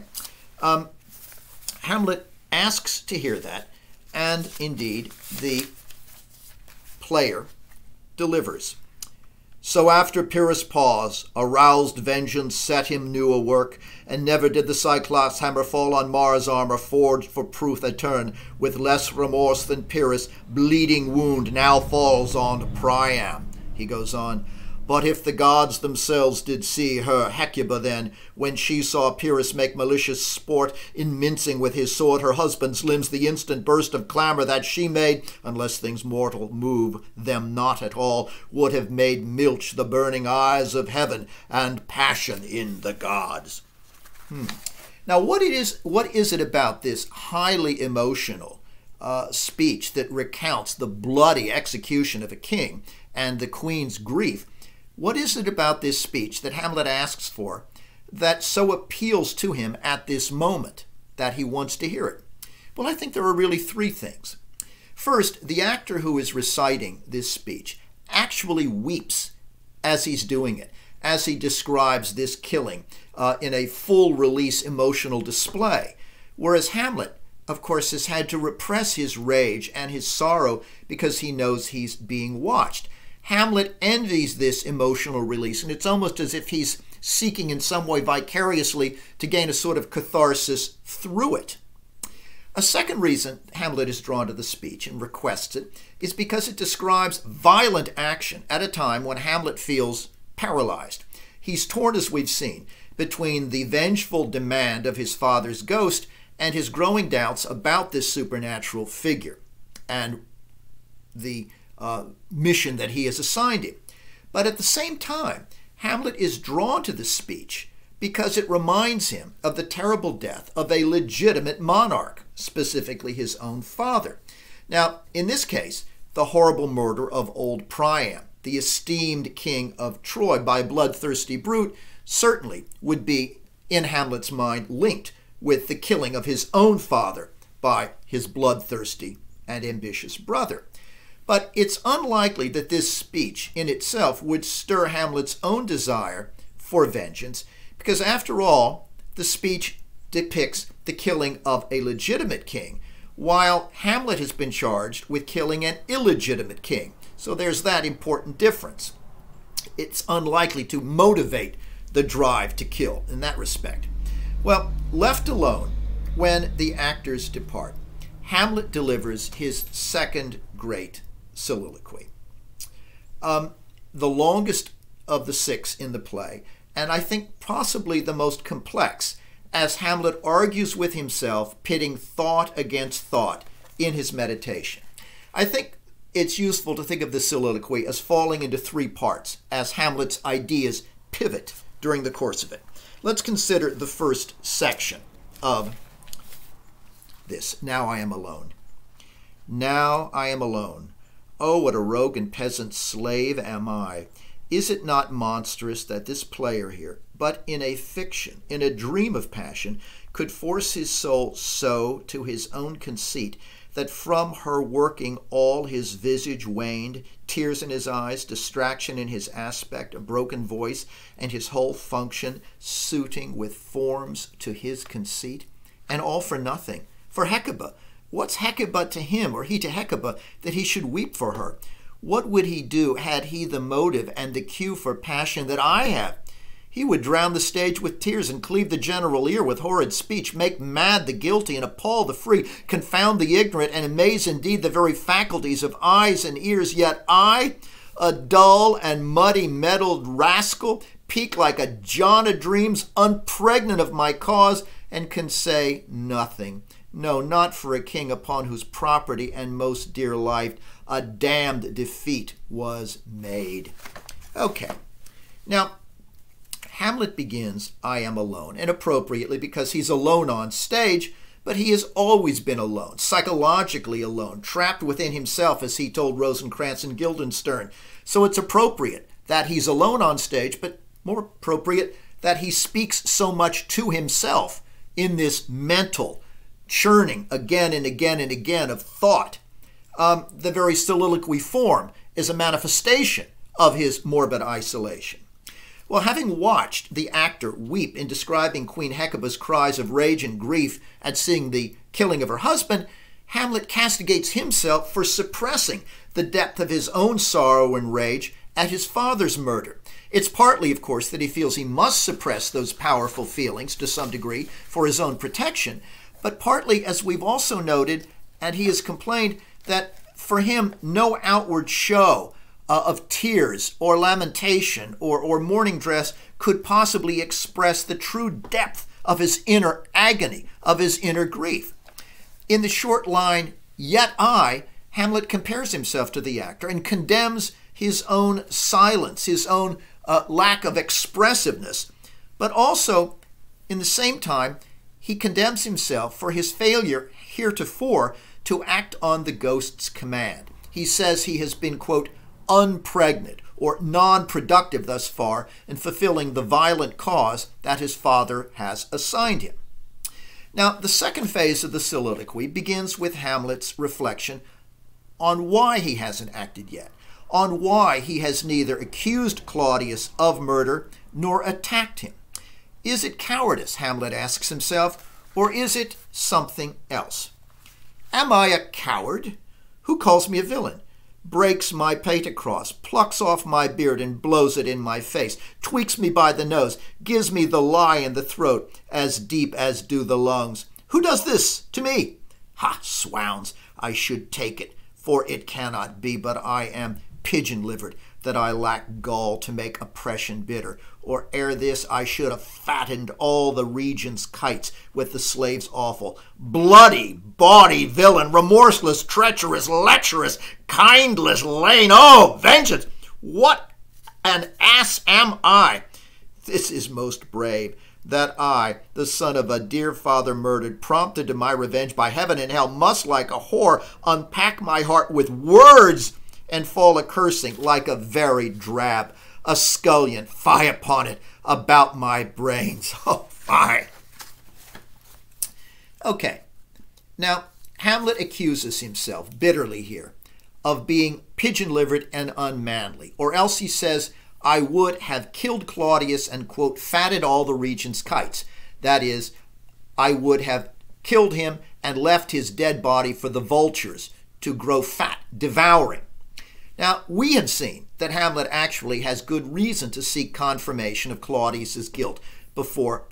Speaker 1: Hamlet asks to hear that, and indeed the player delivers. So after Pyrrhus' pause, aroused vengeance set him new a work, and never did the Cyclops' hammer fall on Mars' armor forged for proof etern, with less remorse than Pyrrhus' bleeding wound now falls on Priam. He goes on, but if the gods themselves did see her Hecuba then, when she saw Pyrrhus make malicious sport in mincing with his sword her husband's limbs, the instant burst of clamor that she made, unless things mortal move them not at all, would have made milch the burning eyes of heaven and passion in the gods. Now, what is it about this highly emotional speech that recounts the bloody execution of a king and the queen's grief? What is it about this speech that Hamlet asks for that so appeals to him at this moment that he wants to hear it? Well, I think there are really three things. First, the actor who is reciting this speech actually weeps as he's doing it, as he describes this killing in a full release emotional display. Whereas Hamlet, of course, has had to repress his rage and his sorrow because he knows he's being watched. Hamlet envies this emotional release, and it's almost as if he's seeking in some way vicariously to gain a sort of catharsis through it. A second reason Hamlet is drawn to the speech and requests it is because it describes violent action at a time when Hamlet feels paralyzed. He's torn, as we've seen, between the vengeful demand of his father's ghost and his growing doubts about this supernatural figure and the mission that he has assigned him. But at the same time, Hamlet is drawn to the speech because it reminds him of the terrible death of a legitimate monarch, specifically his own father. Now, in this case, the horrible murder of old Priam, the esteemed king of Troy, by a bloodthirsty brute, certainly would be, in Hamlet's mind, linked with the killing of his own father by his bloodthirsty and ambitious brother. But it's unlikely that this speech in itself would stir Hamlet's own desire for vengeance, because after all, the speech depicts the killing of a legitimate king, while Hamlet has been charged with killing an illegitimate king. So there's that important difference. It's unlikely to motivate the drive to kill in that respect. Well, left alone, when the actors depart, Hamlet delivers his second great soliloquy. The longest of the six in the play, and I think possibly the most complex, as Hamlet argues with himself, pitting thought against thought in his meditation. I think it's useful to think of the soliloquy as falling into three parts, as Hamlet's ideas pivot during the course of it. Let's consider the first section of this. Now I am alone. Now I am alone. Oh, what a rogue and peasant slave am I. Is it not monstrous that this player here, but in a fiction, in a dream of passion, could force his soul so to his own conceit that from her working all his visage waned, tears in his eyes, distraction in his aspect, a broken voice, and his whole function suiting with forms to his conceit? And all for nothing. For Hecuba, what's Hecuba to him, or he to Hecuba, that he should weep for her? What would he do had he the motive and the cue for passion that I have? He would drown the stage with tears and cleave the general ear with horrid speech, make mad the guilty and appall the free, confound the ignorant and amaze indeed the very faculties of eyes and ears. Yet I, a dull and muddy meddled rascal, peak like a John o' dreams, unpregnant of my cause, and can say nothing. No, not for a king upon whose property and most dear life a damned defeat was made. Okay, now Hamlet begins, I am alone, and appropriately because he's alone on stage, but he has always been alone, psychologically alone, trapped within himself, as he told Rosencrantz and Guildenstern. So it's appropriate that he's alone on stage, but more appropriate that he speaks so much to himself in this mental churning again and again and again of thought. The very soliloquy form is a manifestation of his morbid isolation. Well, having watched the actor weep in describing Queen Hecuba's cries of rage and grief at seeing the killing of her husband, Hamlet castigates himself for suppressing the depth of his own sorrow and rage at his father's murder. It's partly, of course, that he feels he must suppress those powerful feelings to some degree for his own protection, but partly, as we've also noted, and he has complained, that for him no outward show of tears or lamentation or mourning dress could possibly express the true depth of his inner agony, of his inner grief. In the short line, yet I, Hamlet compares himself to the actor and condemns his own silence, his own lack of expressiveness, but also In the same time, he condemns himself for his failure heretofore to act on the ghost's command. He says he has been, quote, unpregnant or non-productive thus far in fulfilling the violent cause that his father has assigned him. Now, the second phase of the soliloquy begins with Hamlet's reflection on why he hasn't acted yet, on why he has neither accused Claudius of murder nor attacked him. Is it cowardice, Hamlet asks himself, or is it something else? Am I a coward? Who calls me a villain? Breaks my pate across, plucks off my beard and blows it in my face, tweaks me by the nose, gives me the lie in the throat, as deep as do the lungs. Who does this to me? Ha, swounds, I should take it, for it cannot be, but I am pigeon-livered, that I lack gall to make oppression bitter. Or ere this I should have fattened all the region's kites with the slave's offal. Bloody, bawdy villain, remorseless, treacherous, lecherous, kindless, lane. Oh, vengeance! What an ass am I! This is most brave, that I, the son of a dear father murdered, prompted to my revenge by heaven and hell, must like a whore unpack my heart with words and fall a-cursing like a very drab, a scullion, fie upon it, about my brains. Oh, fie. Okay, now Hamlet accuses himself bitterly here of being pigeon-livered and unmanly, or else he says, I would have killed Claudius and, quote, fatted all the region's kites. That is, I would have killed him and left his dead body for the vultures to grow fat, devouring. Now, we have seen that Hamlet actually has good reason to seek confirmation of Claudius's guilt before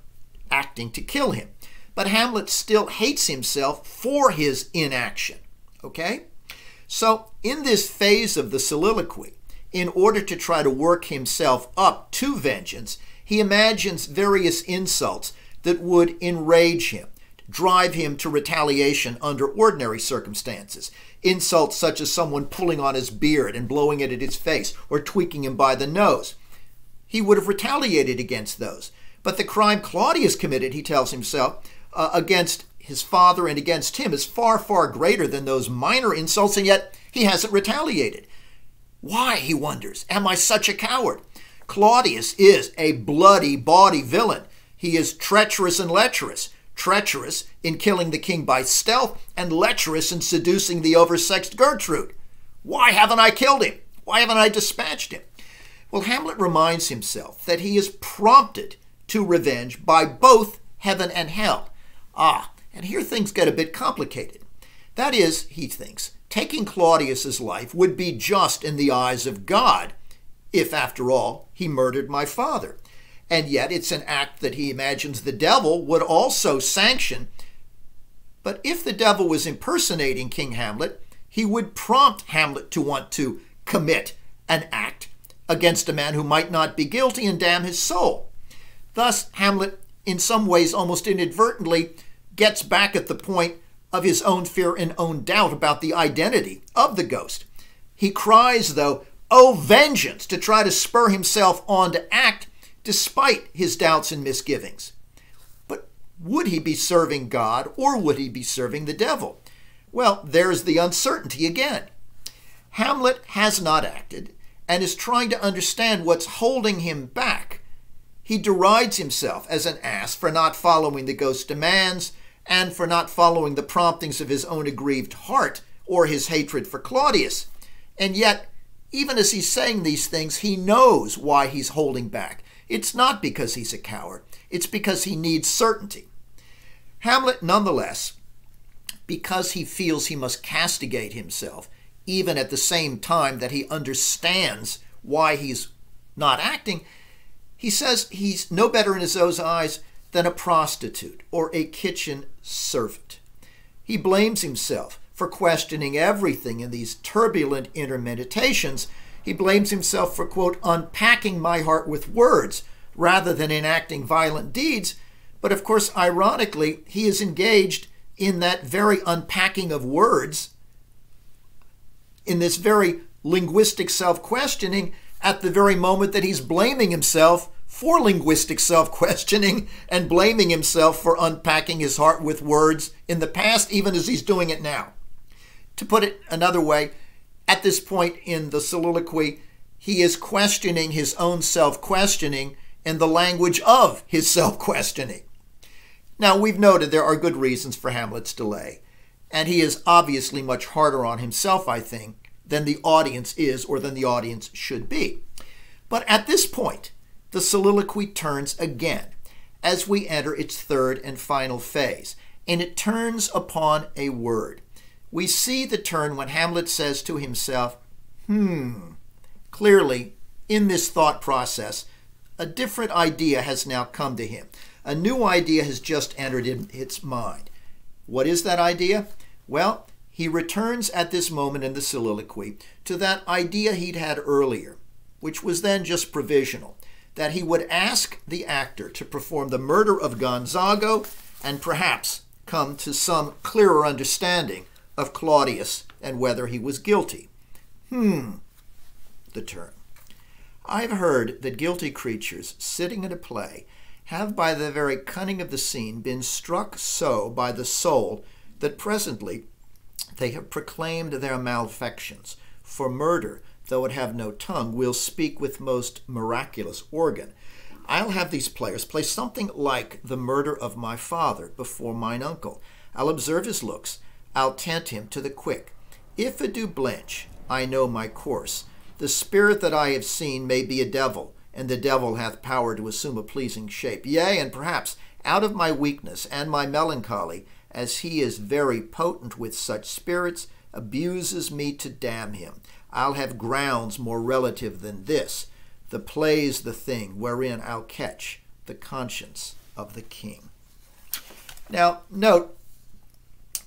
Speaker 1: acting to kill him. But Hamlet still hates himself for his inaction, okay? So, in this phase of the soliloquy, in order to try to work himself up to vengeance, he imagines various insults that would enrage him, drive him to retaliation under ordinary circumstances. Insults such as someone pulling on his beard and blowing it at his face or tweaking him by the nose. He would have retaliated against those. But the crime Claudius committed, he tells himself, against his father and against him is far, far greater than those minor insults, and yet he hasn't retaliated. Why, he wonders, am I such a coward? Claudius is a bloody, bawdy villain. He is treacherous and lecherous. Treacherous in killing the king by stealth, and lecherous in seducing the oversexed Gertrude. Why haven't I killed him? Why haven't I dispatched him? Well, Hamlet reminds himself that he is prompted to revenge by both heaven and hell. And here things get a bit complicated. That is, he thinks, taking Claudius's life would be just in the eyes of God, if, after all, he murdered my father. And yet it's an act that he imagines the devil would also sanction. But if the devil was impersonating King Hamlet, he would prompt Hamlet to want to commit an act against a man who might not be guilty and damn his soul. Thus, Hamlet, in some ways almost inadvertently, gets back at the point of his own fear and own doubt about the identity of the ghost. He cries, though, "Oh, vengeance!" to try to spur himself on to act despite his doubts and misgivings. But would he be serving God or would he be serving the devil? Well, there's the uncertainty again. Hamlet has not acted and is trying to understand what's holding him back. He derides himself as an ass for not following the ghost's demands and for not following the promptings of his own aggrieved heart or his hatred for Claudius. And yet, even as he's saying these things, he knows why he's holding back. It's not because he's a coward. It's because he needs certainty. Hamlet, nonetheless, because he feels he must castigate himself, even at the same time that he understands why he's not acting, he says he's no better in his own eyes than a prostitute or a kitchen servant. He blames himself for questioning everything in these turbulent inner meditations. He blames himself for, quote, unpacking my heart with words rather than enacting violent deeds. But of course, ironically, he is engaged in that very unpacking of words, in this very linguistic self-questioning, at the very moment that he's blaming himself for linguistic self-questioning and blaming himself for unpacking his heart with words in the past, even as he's doing it now. To put it another way, at this point in the soliloquy, he is questioning his own self-questioning in the language of his self-questioning. Now, we've noted there are good reasons for Hamlet's delay, and he is obviously much harder on himself, I think, than the audience is or than the audience should be. But at this point, the soliloquy turns again as we enter its third and final phase, and it turns upon a word. We see the turn when Hamlet says to himself, Clearly, in this thought process, a different idea has now come to him. A new idea has just entered in its mind. What is that idea? Well, he returns at this moment in the soliloquy to that idea he'd had earlier, which was then just provisional, that he would ask the actor to perform the murder of Gonzago and perhaps come to some clearer understanding of Claudius and whether he was guilty. The turn. I've heard that guilty creatures sitting at a play have by the very cunning of the scene been struck so by the soul that presently they have proclaimed their malefactions. For murder, though it have no tongue, will speak with most miraculous organ. I'll have these players play something like the murder of my father before mine uncle. I'll observe his looks. I'll tent him to the quick. If it do blench, I know my course. The spirit that I have seen may be a devil, and the devil hath power to assume a pleasing shape. Yea, and perhaps out of my weakness and my melancholy, as he is very potent with such spirits, abuses me to damn him. I'll have grounds more relative than this. The play's the thing wherein I'll catch the conscience of the king. Now, note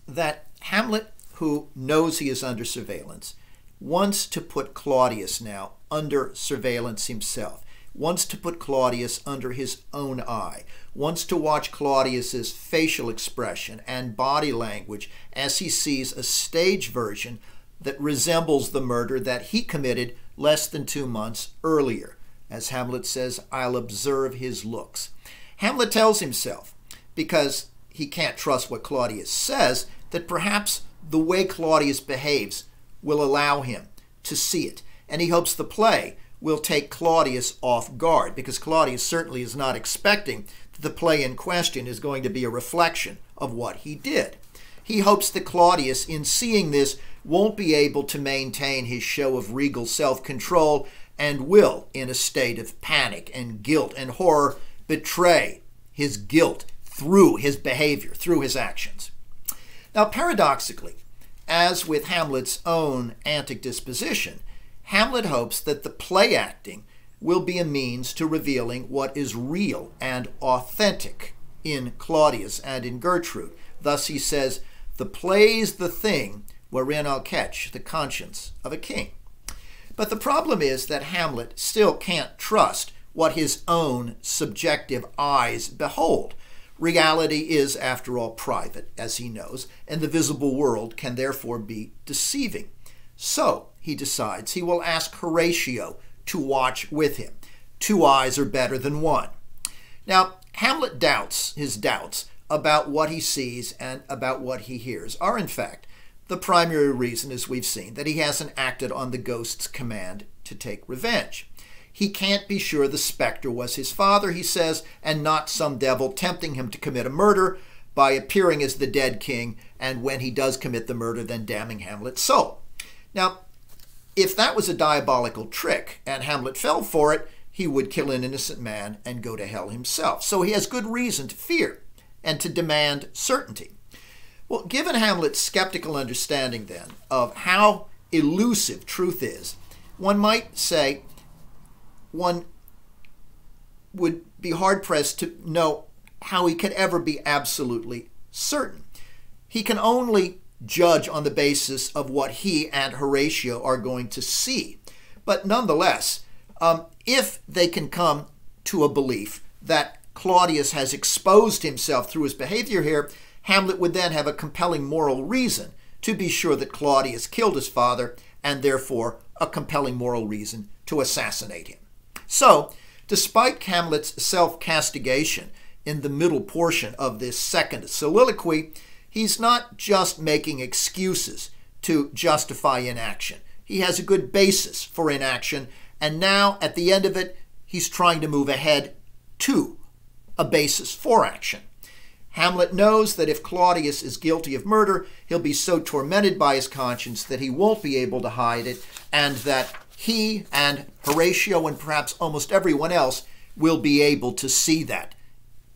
Speaker 1: that Hamlet, who knows he is under surveillance, wants to put Claudius now under surveillance himself, wants to put Claudius under his own eye, wants to watch Claudius's facial expression and body language as he sees a stage version that resembles the murder that he committed less than 2 months earlier. As Hamlet says, I'll observe his looks. Hamlet tells himself, because he can't trust what Claudius says, that perhaps the way Claudius behaves will allow him to see it. And he hopes the play will take Claudius off guard, because Claudius certainly is not expecting that the play in question is going to be a reflection of what he did. He hopes that Claudius, in seeing this, won't be able to maintain his show of regal self-control and will, in a state of panic and guilt and horror, betray his guilt through his behavior, through his actions. Now, paradoxically, as with Hamlet's own antic disposition, Hamlet hopes that the play acting will be a means to revealing what is real and authentic in Claudius and in Gertrude. Thus he says, the play's the thing wherein I'll catch the conscience of a king. But the problem is that Hamlet still can't trust what his own subjective eyes behold. Reality is, after all, private, as he knows, and the visible world can therefore be deceiving. So he decides he will ask Horatio to watch with him. 2 eyes are better than 1. Now, Hamlet doubts his doubts about what he sees and about what he hears are, in fact, the primary reason, as we've seen, that he hasn't acted on the ghost's command to take revenge. He can't be sure the specter was his father, he says, and not some devil tempting him to commit a murder by appearing as the dead king, and when he does commit the murder, then damning Hamlet's soul. Now, if that was a diabolical trick and Hamlet fell for it, he would kill an innocent man and go to hell himself. So he has good reason to fear and to demand certainty. Well, given Hamlet's skeptical understanding, then, of how elusive truth is, one might say one would be hard-pressed to know how he could ever be absolutely certain. He can only judge on the basis of what he and Horatio are going to see. But nonetheless, if they can come to a belief that Claudius has exposed himself through his behavior here, Hamlet would then have a compelling moral reason to be sure that Claudius killed his father, and therefore a compelling moral reason to assassinate him. So, Despite Hamlet's self-castigation in the middle portion of this second soliloquy, he's not just making excuses to justify inaction. He has a good basis for inaction, and now, at the end of it, he's trying to move ahead to a basis for action. Hamlet knows that if Claudius is guilty of murder, he'll be so tormented by his conscience that he won't be able to hide it, and that he and Horatio and perhaps almost everyone else will be able to see that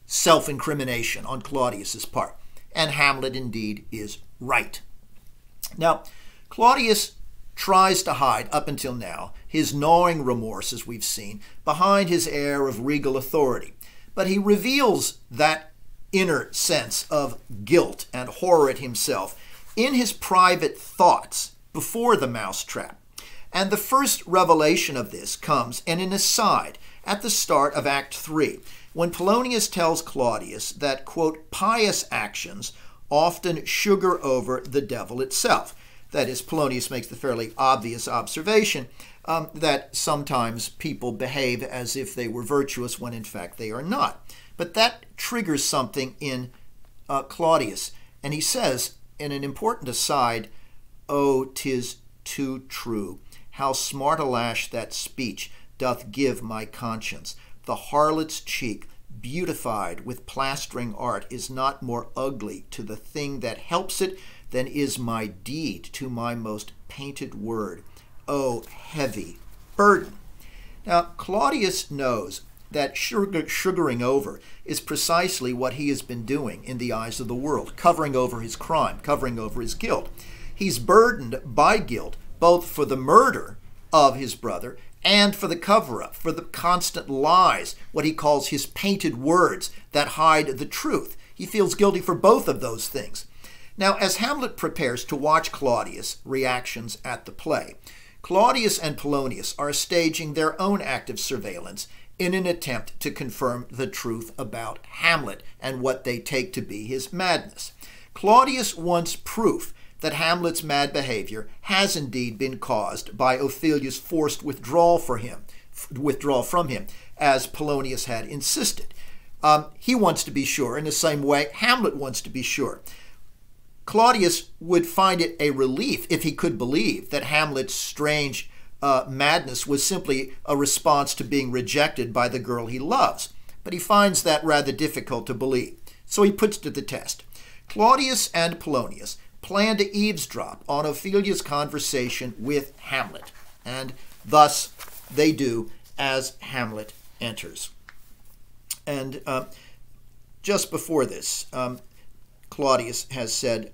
Speaker 1: self-incrimination on Claudius's part. And Hamlet indeed is right. Now, Claudius tries to hide, up until now, his gnawing remorse, as we've seen, behind his air of regal authority. But he reveals that inner sense of guilt and horror at himself in his private thoughts before the mousetrap. And the first revelation of this comes in an aside at the start of Act 3, when Polonius tells Claudius that, quote, pious actions often sugar over the devil itself. That is, Polonius makes the fairly obvious observation that sometimes people behave as if they were virtuous when in fact they are not. But that triggers something in Claudius, and he says in an important aside, "Oh, 'tis too true, how smart a lash that speech doth give my conscience. The harlot's cheek, beautified with plastering art, is not more ugly to the thing that helps it than is my deed to my most painted word. Oh, heavy burden." Now, Claudius knows that sugaring over is precisely what he has been doing in the eyes of the world, covering over his crime, covering over his guilt. He's burdened by guilt, both for the murder of his brother and for the cover-up, for the constant lies, what he calls his painted words that hide the truth. He feels guilty for both of those things. Now, as Hamlet prepares to watch Claudius' reactions at the play, Claudius and Polonius are staging their own active surveillance in an attempt to confirm the truth about Hamlet and what they take to be his madness. Claudius wants proof that Hamlet's mad behavior has indeed been caused by Ophelia's forced withdrawal from him, as Polonius had insisted. He wants to be sure, in the same way Hamlet wants to be sure. Claudius would find it a relief if he could believe that Hamlet's strange madness was simply a response to being rejected by the girl he loves. But he finds that rather difficult to believe, so he puts to the test. Claudius and Polonius plan to eavesdrop on Ophelia's conversation with Hamlet, and thus they do as Hamlet enters. And just before this, Claudius has said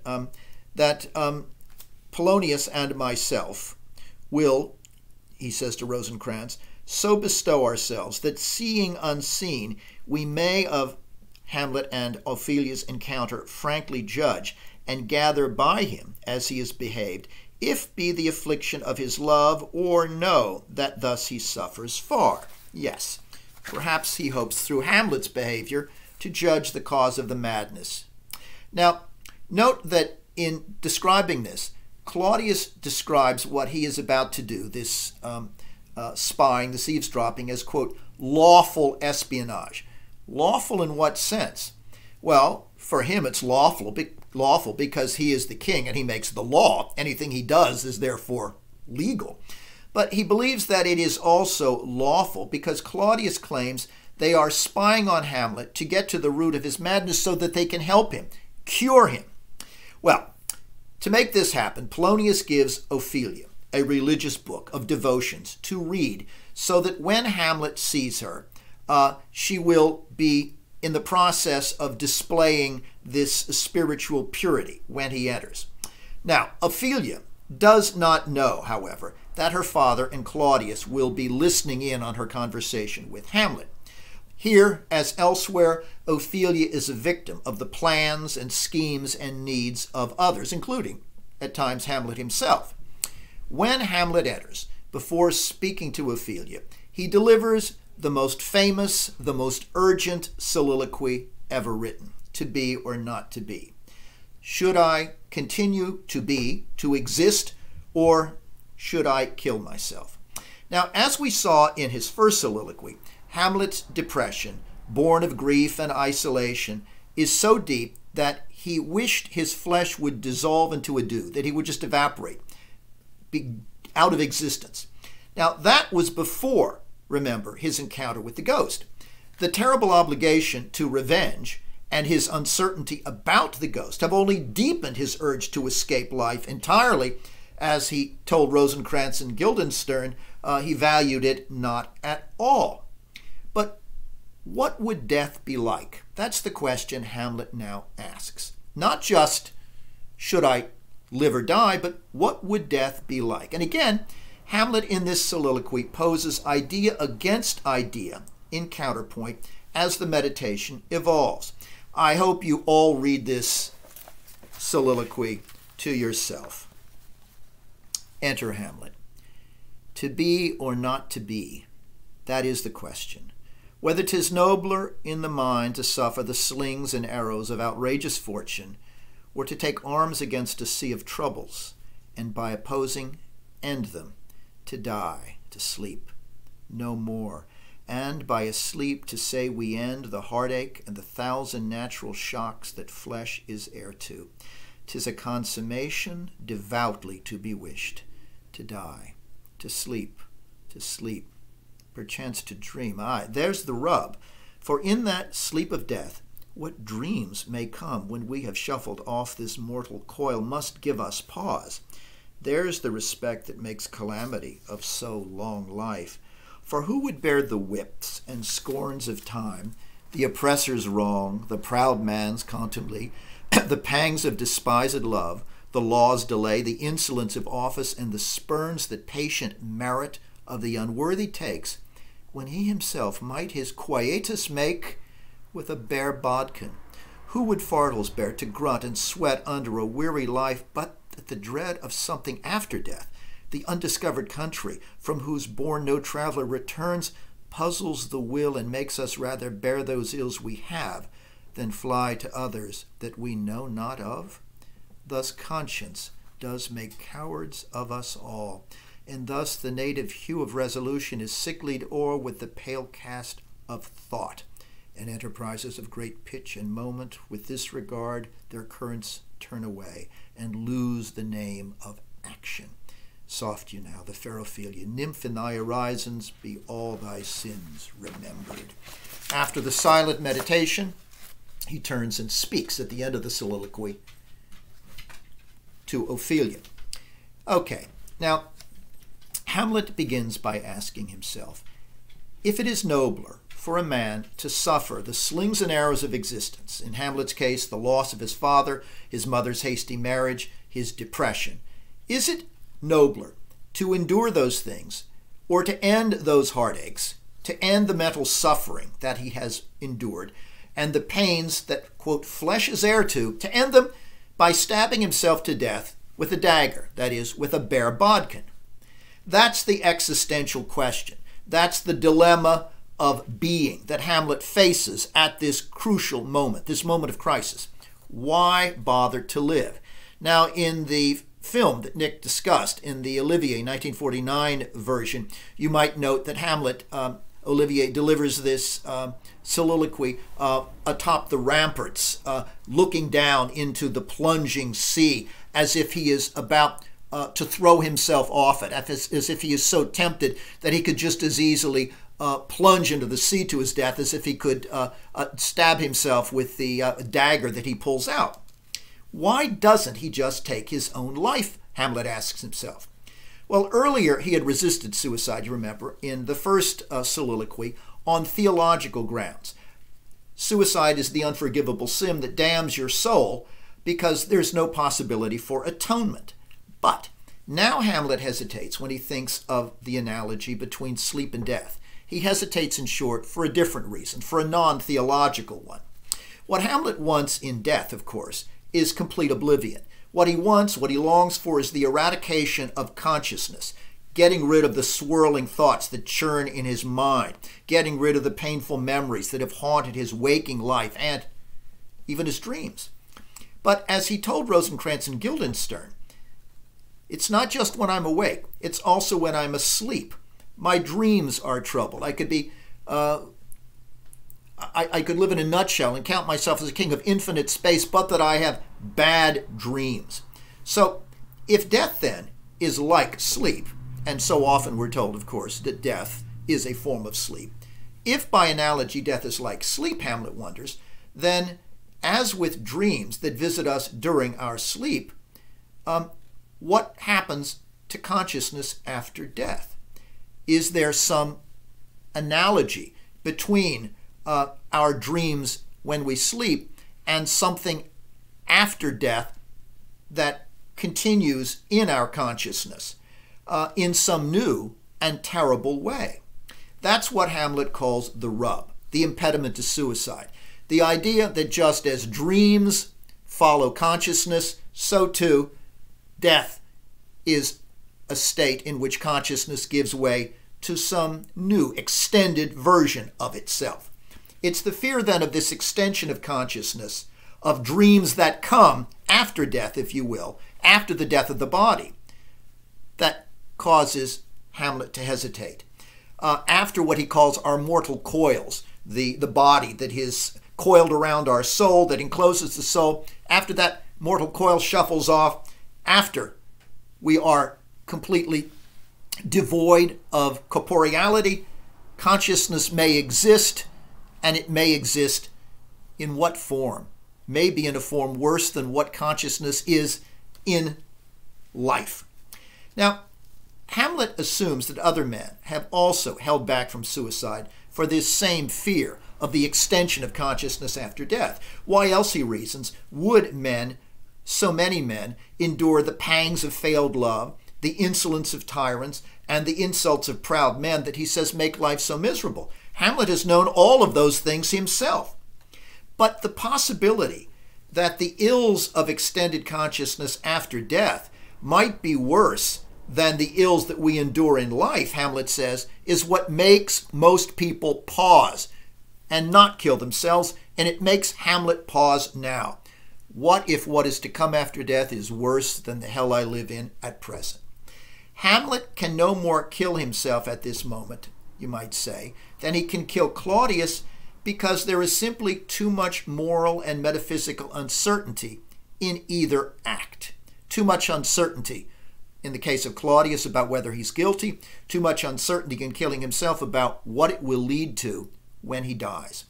Speaker 1: that Polonius and myself will, he says to Rosencrantz, so bestow ourselves that, seeing unseen, we may of Hamlet and Ophelia's encounter frankly judge, and gather by him as he has behaved, if be the affliction of his love, or know that thus he suffers far. Yes, perhaps he hopes through Hamlet's behavior to judge the cause of the madness. Now, note that in describing this, Claudius describes what he is about to do, this spying, this eavesdropping, as, quote, lawful espionage. Lawful in what sense? Well, for him it's lawful because he is the king and he makes the law. Anything he does is therefore legal. But he believes that it is also lawful because Claudius claims they are spying on Hamlet to get to the root of his madness so that they can help him, cure him. Well, to make this happen, Polonius gives Ophelia a religious book of devotions to read so that when Hamlet sees her, she will be in the process of displaying this spiritual purity when he enters. Now, Ophelia does not know, however, that her father and Claudius will be listening in on her conversation with Hamlet. Here, as elsewhere, Ophelia is a victim of the plans and schemes and needs of others, including, at times, Hamlet himself. When Hamlet enters, before speaking to Ophelia, he delivers the most famous, the most urgent soliloquy ever written, to be or not to be. Should I continue to be, to exist, or should I kill myself? Now, as we saw in his first soliloquy, Hamlet's depression, born of grief and isolation, is so deep that he wished his flesh would dissolve into a dew, that he would just evaporate, be out of existence. Now, that was before, remember, his encounter with the ghost. The terrible obligation to revenge and his uncertainty about the ghost have only deepened his urge to escape life entirely. As he told Rosencrantz and Guildenstern, he valued it not at all. But what would death be like? That's the question Hamlet now asks. Not just, should I live or die, but what would death be like? And again, Hamlet in this soliloquy poses idea against idea in counterpoint as the meditation evolves. I hope you all read this soliloquy to yourself. Enter Hamlet. To be or not to be, that is the question. Whether 'tis nobler in the mind to suffer the slings and arrows of outrageous fortune, or to take arms against a sea of troubles, and by opposing end them, to die, to sleep, no more, and by a sleep to say we end the heartache and the thousand natural shocks that flesh is heir to. 'Tis a consummation devoutly to be wished, to die, to sleep, perchance to dream. Aye, there's the rub. For in that sleep of death, what dreams may come when we have shuffled off this mortal coil must give us pause. There's the respect that makes calamity of so long life. For who would bear the whips and scorns of time, the oppressor's wrong, the proud man's contumely, the pangs of despised love, the law's delay, the insolence of office, and the spurns that patient merit of the unworthy takes, when he himself might his quietus make with a bare bodkin? Who would fardels bear to grunt and sweat under a weary life, but that the dread of something after death, the undiscovered country, from whose bourne no traveler returns, puzzles the will and makes us rather bear those ills we have than fly to others that we know not of? Thus conscience does make cowards of us all, and thus the native hue of resolution is sicklied o'er with the pale cast of thought, and enterprises of great pitch and moment with this regard their currents turn away, and lose the name of action. Soft you now, the fair Ophelia, nymph in thy horizons, be all thy sins remembered. After the silent meditation, he turns and speaks at the end of the soliloquy to Ophelia. Okay, now Hamlet begins by asking himself, if it is nobler for a man to suffer the slings and arrows of existence, in Hamlet's case, the loss of his father, his mother's hasty marriage, his depression, is it nobler to endure those things, or to end those heartaches, to end the mental suffering that he has endured, and the pains that, quote, flesh is heir to end them by stabbing himself to death with a dagger, that is, with a bare bodkin? That's the existential question. That's the dilemma of being that Hamlet faces at this crucial moment, this moment of crisis. Why bother to live? Now, in the film that Nick discussed, in the Olivier 1949 version, you might note that Hamlet, Olivier, delivers this soliloquy atop the ramparts, looking down into the plunging sea, as if he is about to throw himself off it, as if he is so tempted that he could just as easily plunge into the sea to his death as if he could stab himself with the dagger that he pulls out. Why doesn't he just take his own life, Hamlet asks himself. Well, earlier he had resisted suicide, you remember, in the first soliloquy on theological grounds. Suicide is the unforgivable sin that damns your soul because there's no possibility for atonement. But now Hamlet hesitates when he thinks of the analogy between sleep and death. He hesitates, in short, for a different reason, for a non-theological one. What Hamlet wants in death, of course, is complete oblivion. What he wants, what he longs for, is the eradication of consciousness, getting rid of the swirling thoughts that churn in his mind, getting rid of the painful memories that have haunted his waking life and even his dreams. But as he told Rosencrantz and Guildenstern, it's not just when I'm awake, it's also when I'm asleep. My dreams are troubled. I could be I could live in a nutshell and count myself as a king of infinite space, but that I have bad dreams. So if death then is like sleep, and so often we're told, of course, that death is a form of sleep, if by analogy death is like sleep, Hamlet wonders, then as with dreams that visit us during our sleep, what happens to consciousness after death? Is there some analogy between our dreams when we sleep and something after death that continues in our consciousness in some new and terrible way? That's what Hamlet calls the rub, the impediment to suicide. The idea that just as dreams follow consciousness, so too death is a state in which consciousness gives way to some new, extended version of itself. It's the fear then of this extension of consciousness, of dreams that come after death, if you will, after the death of the body, that causes Hamlet to hesitate. After what he calls our mortal coils, the body that is coiled around our soul, that encloses the soul, after that mortal coil shuffles off, after we are completely devoid of corporeality, consciousness may exist, and it may exist in what form? Maybe in a form worse than what consciousness is in life. Now, Hamlet assumes that other men have also held back from suicide for this same fear of the extension of consciousness after death. Why else, he reasons, would men, so many men, endure the pangs of failed love, the insolence of tyrants, and the insults of proud men that he says make life so miserable? Hamlet has known all of those things himself. But the possibility that the ills of extended consciousness after death might be worse than the ills that we endure in life, Hamlet says, is what makes most people pause and not kill themselves, and it makes Hamlet pause now. What if what is to come after death is worse than the hell I live in at present? Hamlet can no more kill himself at this moment, you might say, than he can kill Claudius, because there is simply too much moral and metaphysical uncertainty in either act. Too much uncertainty in the case of Claudius about whether he's guilty, too much uncertainty in killing himself about what it will lead to when he dies.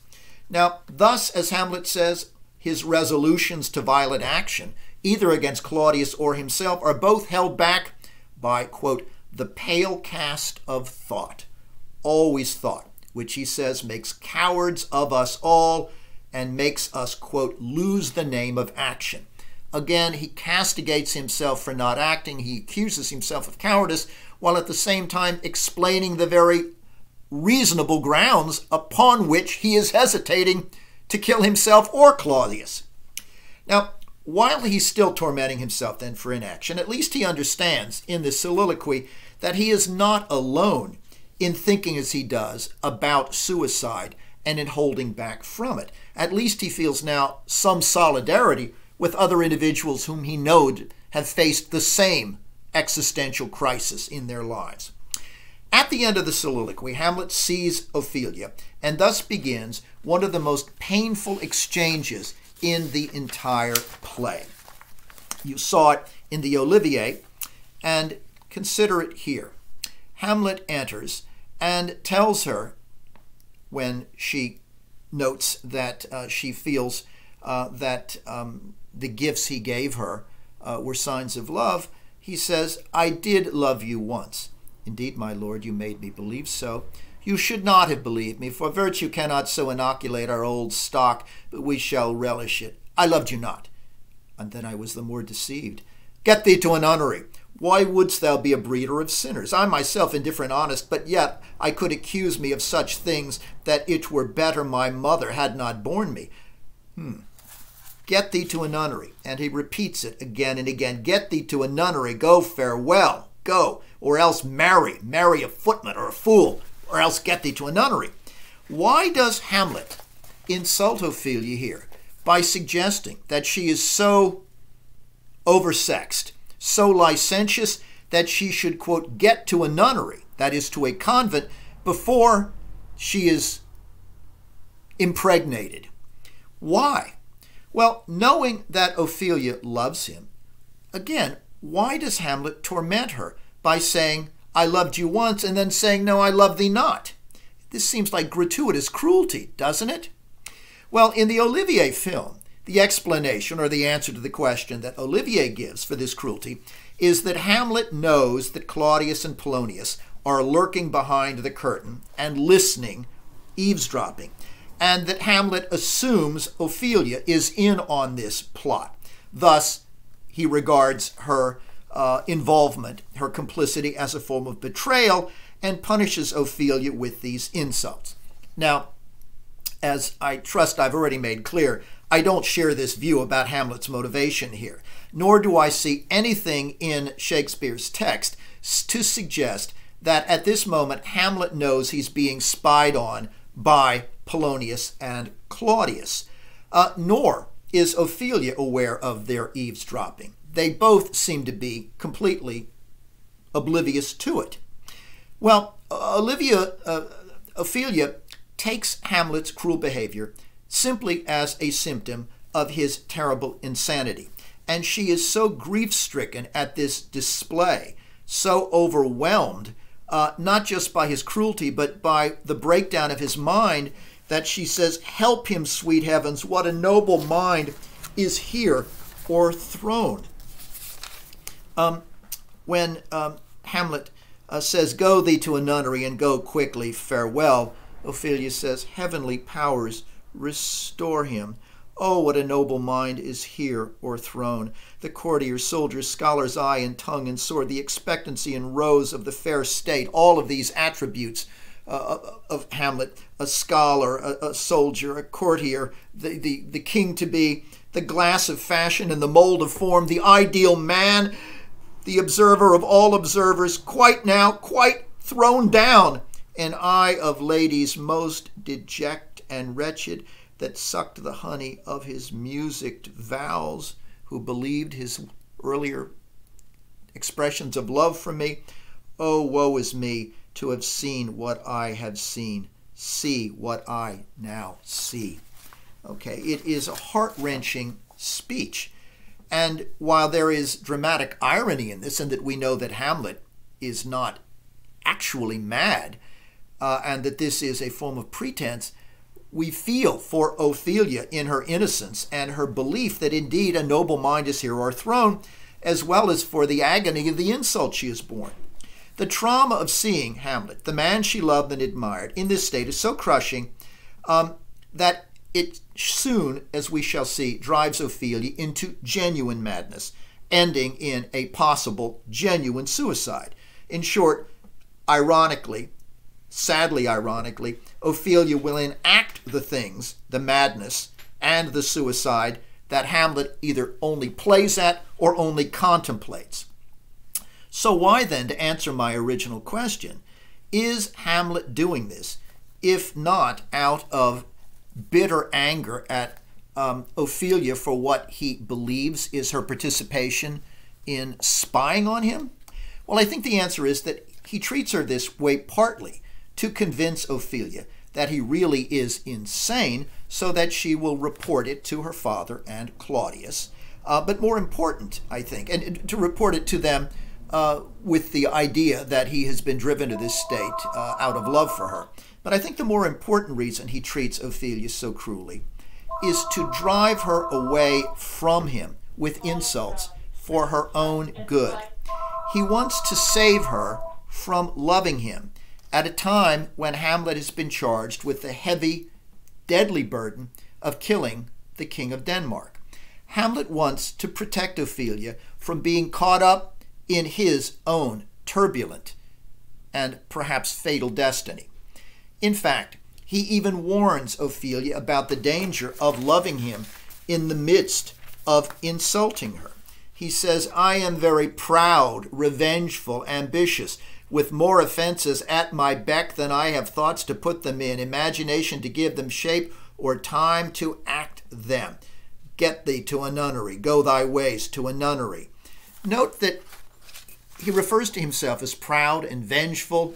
Speaker 1: Now, thus, as Hamlet says, his resolutions to violent action, either against Claudius or himself, are both held back by, quote, the pale cast of thought, always thought, which he says makes cowards of us all and makes us, quote, lose the name of action. Again, he castigates himself for not acting. He accuses himself of cowardice, while at the same time explaining the very reasonable grounds upon which he is hesitating to kill himself or Claudius. Now, while he's still tormenting himself then for inaction, at least he understands in this soliloquy that he is not alone in thinking as he does about suicide and in holding back from it. At least he feels now some solidarity with other individuals whom he knows have faced the same existential crisis in their lives. At the end of the soliloquy, Hamlet sees Ophelia, and thus begins one of the most painful exchanges in the entire play. You saw it in the Olivier, and consider it here. Hamlet enters and tells her, when she notes that she feels that the gifts he gave her were signs of love, he says, I did love you once. Indeed, my lord, you made me believe so. You should not have believed me, for virtue cannot so inoculate our old stock, but we shall relish it. I loved you not. And then I was the more deceived. Get thee to a nunnery. Why wouldst thou be a breeder of sinners? I myself indifferent honest, but yet I could accuse me of such things, that it were better my mother had not borne me. Get thee to a nunnery. And he repeats it again and again. Get thee to a nunnery. Go, farewell. Go. Or else marry. Marry a footman or a fool. Or else get thee to a nunnery. Why does Hamlet insult Ophelia here? By suggesting that she is so oversexed, so licentious, that she should, quote, get to a nunnery, that is, to a convent, before she is impregnated. Why? Well, knowing that Ophelia loves him, again, why does Hamlet torment her by saying, I loved you once, and then saying, no, I love thee not? This seems like gratuitous cruelty, doesn't it? Well, in the Olivier film, the explanation or the answer to the question that Olivier gives for this cruelty is that Hamlet knows that Claudius and Polonius are lurking behind the curtain and listening, eavesdropping, and that Hamlet assumes Ophelia is in on this plot. Thus, he regards her involvement, her complicity, as a form of betrayal and punishes Ophelia with these insults. Now, as I trust I've already made clear, I don't share this view about Hamlet's motivation here, nor do I see anything in Shakespeare's text to suggest that at this moment Hamlet knows he's being spied on by Polonius and Claudius, nor is Ophelia aware of their eavesdropping. They both seem to be completely oblivious to it. Well, Ophelia takes Hamlet's cruel behavior simply as a symptom of his terrible insanity, and she is so grief-stricken at this display, so overwhelmed, not just by his cruelty, but by the breakdown of his mind, that she says, help him, sweet heavens, what a noble mind is here o'erthrown. When Hamlet says, go thee to a nunnery and go quickly, farewell, Ophelia says, heavenly powers, restore him. Oh, what a noble mind is here o'erthrown. The courtier, soldier, scholar's eye and tongue and sword, the expectancy and rose of the fair state, all of these attributes of Hamlet, a scholar, a soldier, a courtier, the king to be, the glass of fashion and the mold of form, the ideal man, the observer of all observers, quite thrown down, an eye of ladies most deject and wretched, that sucked the honey of his musicked vows, who believed his earlier expressions of love for me. Oh, woe is me, to have seen what I have seen, see what I now see. Okay, it is a heart-wrenching speech. And while there is dramatic irony in this, and that we know that Hamlet is not actually mad, and that this is a form of pretense, we feel for Ophelia in her innocence and her belief that indeed a noble mind is here o'erthrown, as well as for the agony of the insult she has borne. The trauma of seeing Hamlet, the man she loved and admired, in this state is so crushing that it soon, as we shall see, drives Ophelia into genuine madness, ending in a possible genuine suicide. In short, ironically, sadly ironically, Ophelia will enact the things, the madness and the suicide, that Hamlet either only plays at or only contemplates. So why then, to answer my original question, is Hamlet doing this, if not out of bitter anger at Ophelia for what he believes is her participation in spying on him? Well, I think the answer is that he treats her this way partly to convince Ophelia that he really is insane, so that she will report it to her father and Claudius. But more important, I think, and to report it to them with the idea that he has been driven to this state out of love for her. But I think the more important reason he treats Ophelia so cruelly is to drive her away from him with insults for her own good. He wants to save her from loving him at a time when Hamlet has been charged with the heavy, deadly burden of killing the King of Denmark. Hamlet wants to protect Ophelia from being caught up in his own turbulent and perhaps fatal destiny. In fact, he even warns Ophelia about the danger of loving him in the midst of insulting her. He says, I am very proud, revengeful, ambitious, with more offenses at my beck than I have thoughts to put them in, imagination to give them shape, or time to act them. Get thee to a nunnery, go thy ways to a nunnery. Note that he refers to himself as proud and vengeful,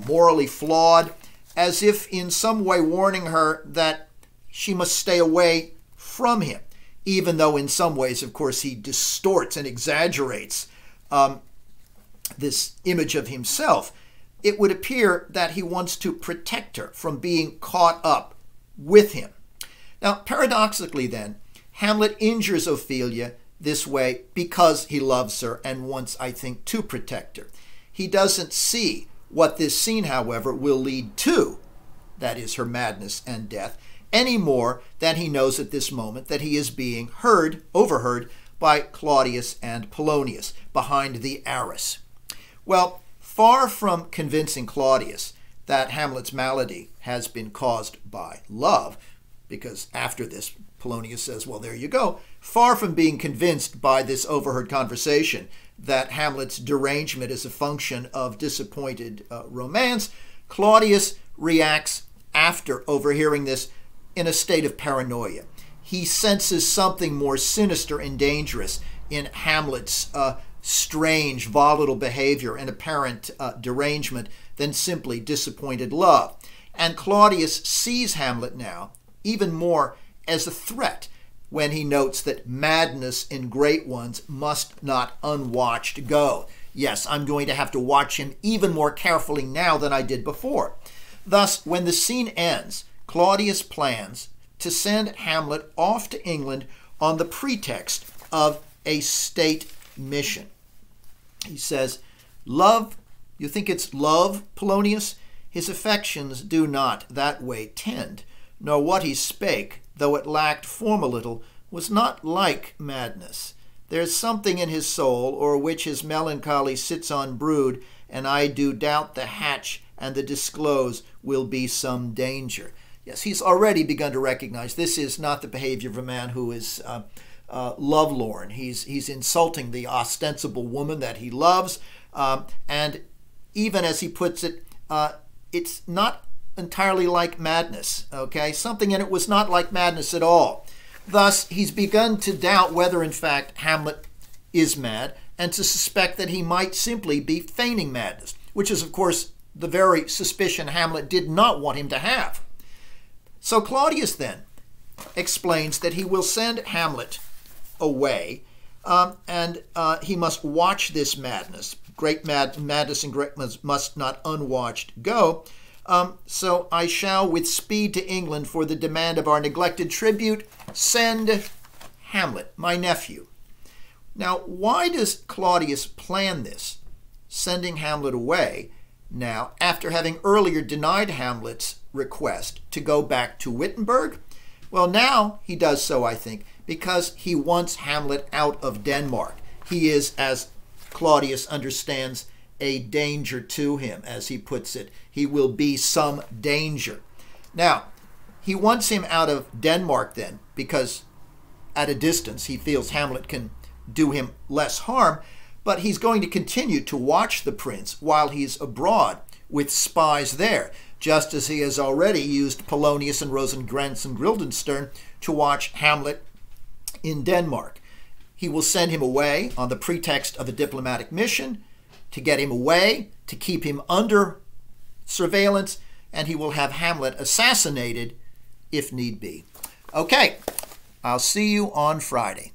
Speaker 1: morally flawed, as if in some way warning her that she must stay away from him, even though in some ways, of course, he distorts and exaggerates this image of himself. It would appear that he wants to protect her from being caught up with him. Now, paradoxically then, Hamlet injures Ophelia this way because he loves her and wants, I think, to protect her. He doesn't see what this scene, however, will lead to, that is, her madness and death, any more than he knows at this moment that he is being overheard by Claudius and Polonius behind the arras. Well, far from convincing Claudius that Hamlet's malady has been caused by love, because after this, Polonius says, well, there you go. Far from being convinced by this overheard conversation that Hamlet's derangement is a function of disappointed romance, Claudius reacts after overhearing this in a state of paranoia. He senses something more sinister and dangerous in Hamlet's strange, volatile behavior and apparent derangement than simply disappointed love. And Claudius sees Hamlet now even more as a threat when he notes that madness in great ones must not unwatched go. Yes, I'm going to have to watch him even more carefully now than I did before. Thus, when the scene ends, Claudius plans to send Hamlet off to England on the pretext of a state mission. He says, love, you think it's love, Polonius? His affections do not that way tend, nor what he spake, though it lacked form a little, was not like madness. There's something in his soul, o'er which his melancholy sits on brood, and I do doubt the hatch and the disclose will be some danger. Yes, he's already begun to recognize this is not the behavior of a man who is lovelorn. He's insulting the ostensible woman that he loves, and even as he puts it, it's not entirely like madness, okay? Something in it was not like madness at all. Thus, he's begun to doubt whether, in fact, Hamlet is mad, and to suspect that he might simply be feigning madness, which is, of course, the very suspicion Hamlet did not want him to have. So Claudius then explains that he will send Hamlet away, and he must watch this madness. Madness and greatness must not unwatched go. So I shall, with speed to England for the demand of our neglected tribute, send Hamlet, my nephew. Now, why does Claudius plan this, sending Hamlet away, now, after having earlier denied Hamlet's request to go back to Wittenberg? Well, now he does so, I think, because he wants Hamlet out of Denmark. He is, as Claudius understands, a danger to him, as he puts it. He will be some danger. Now, he wants him out of Denmark then, because at a distance he feels Hamlet can do him less harm, but he's going to continue to watch the prince while he's abroad with spies there, just as he has already used Polonius and Rosenkrantz and Guildenstern to watch Hamlet in Denmark. He will send him away on the pretext of a diplomatic mission, to get him away, to keep him under surveillance, and he will have Hamlet assassinated if need be. Okay, I'll see you on Friday.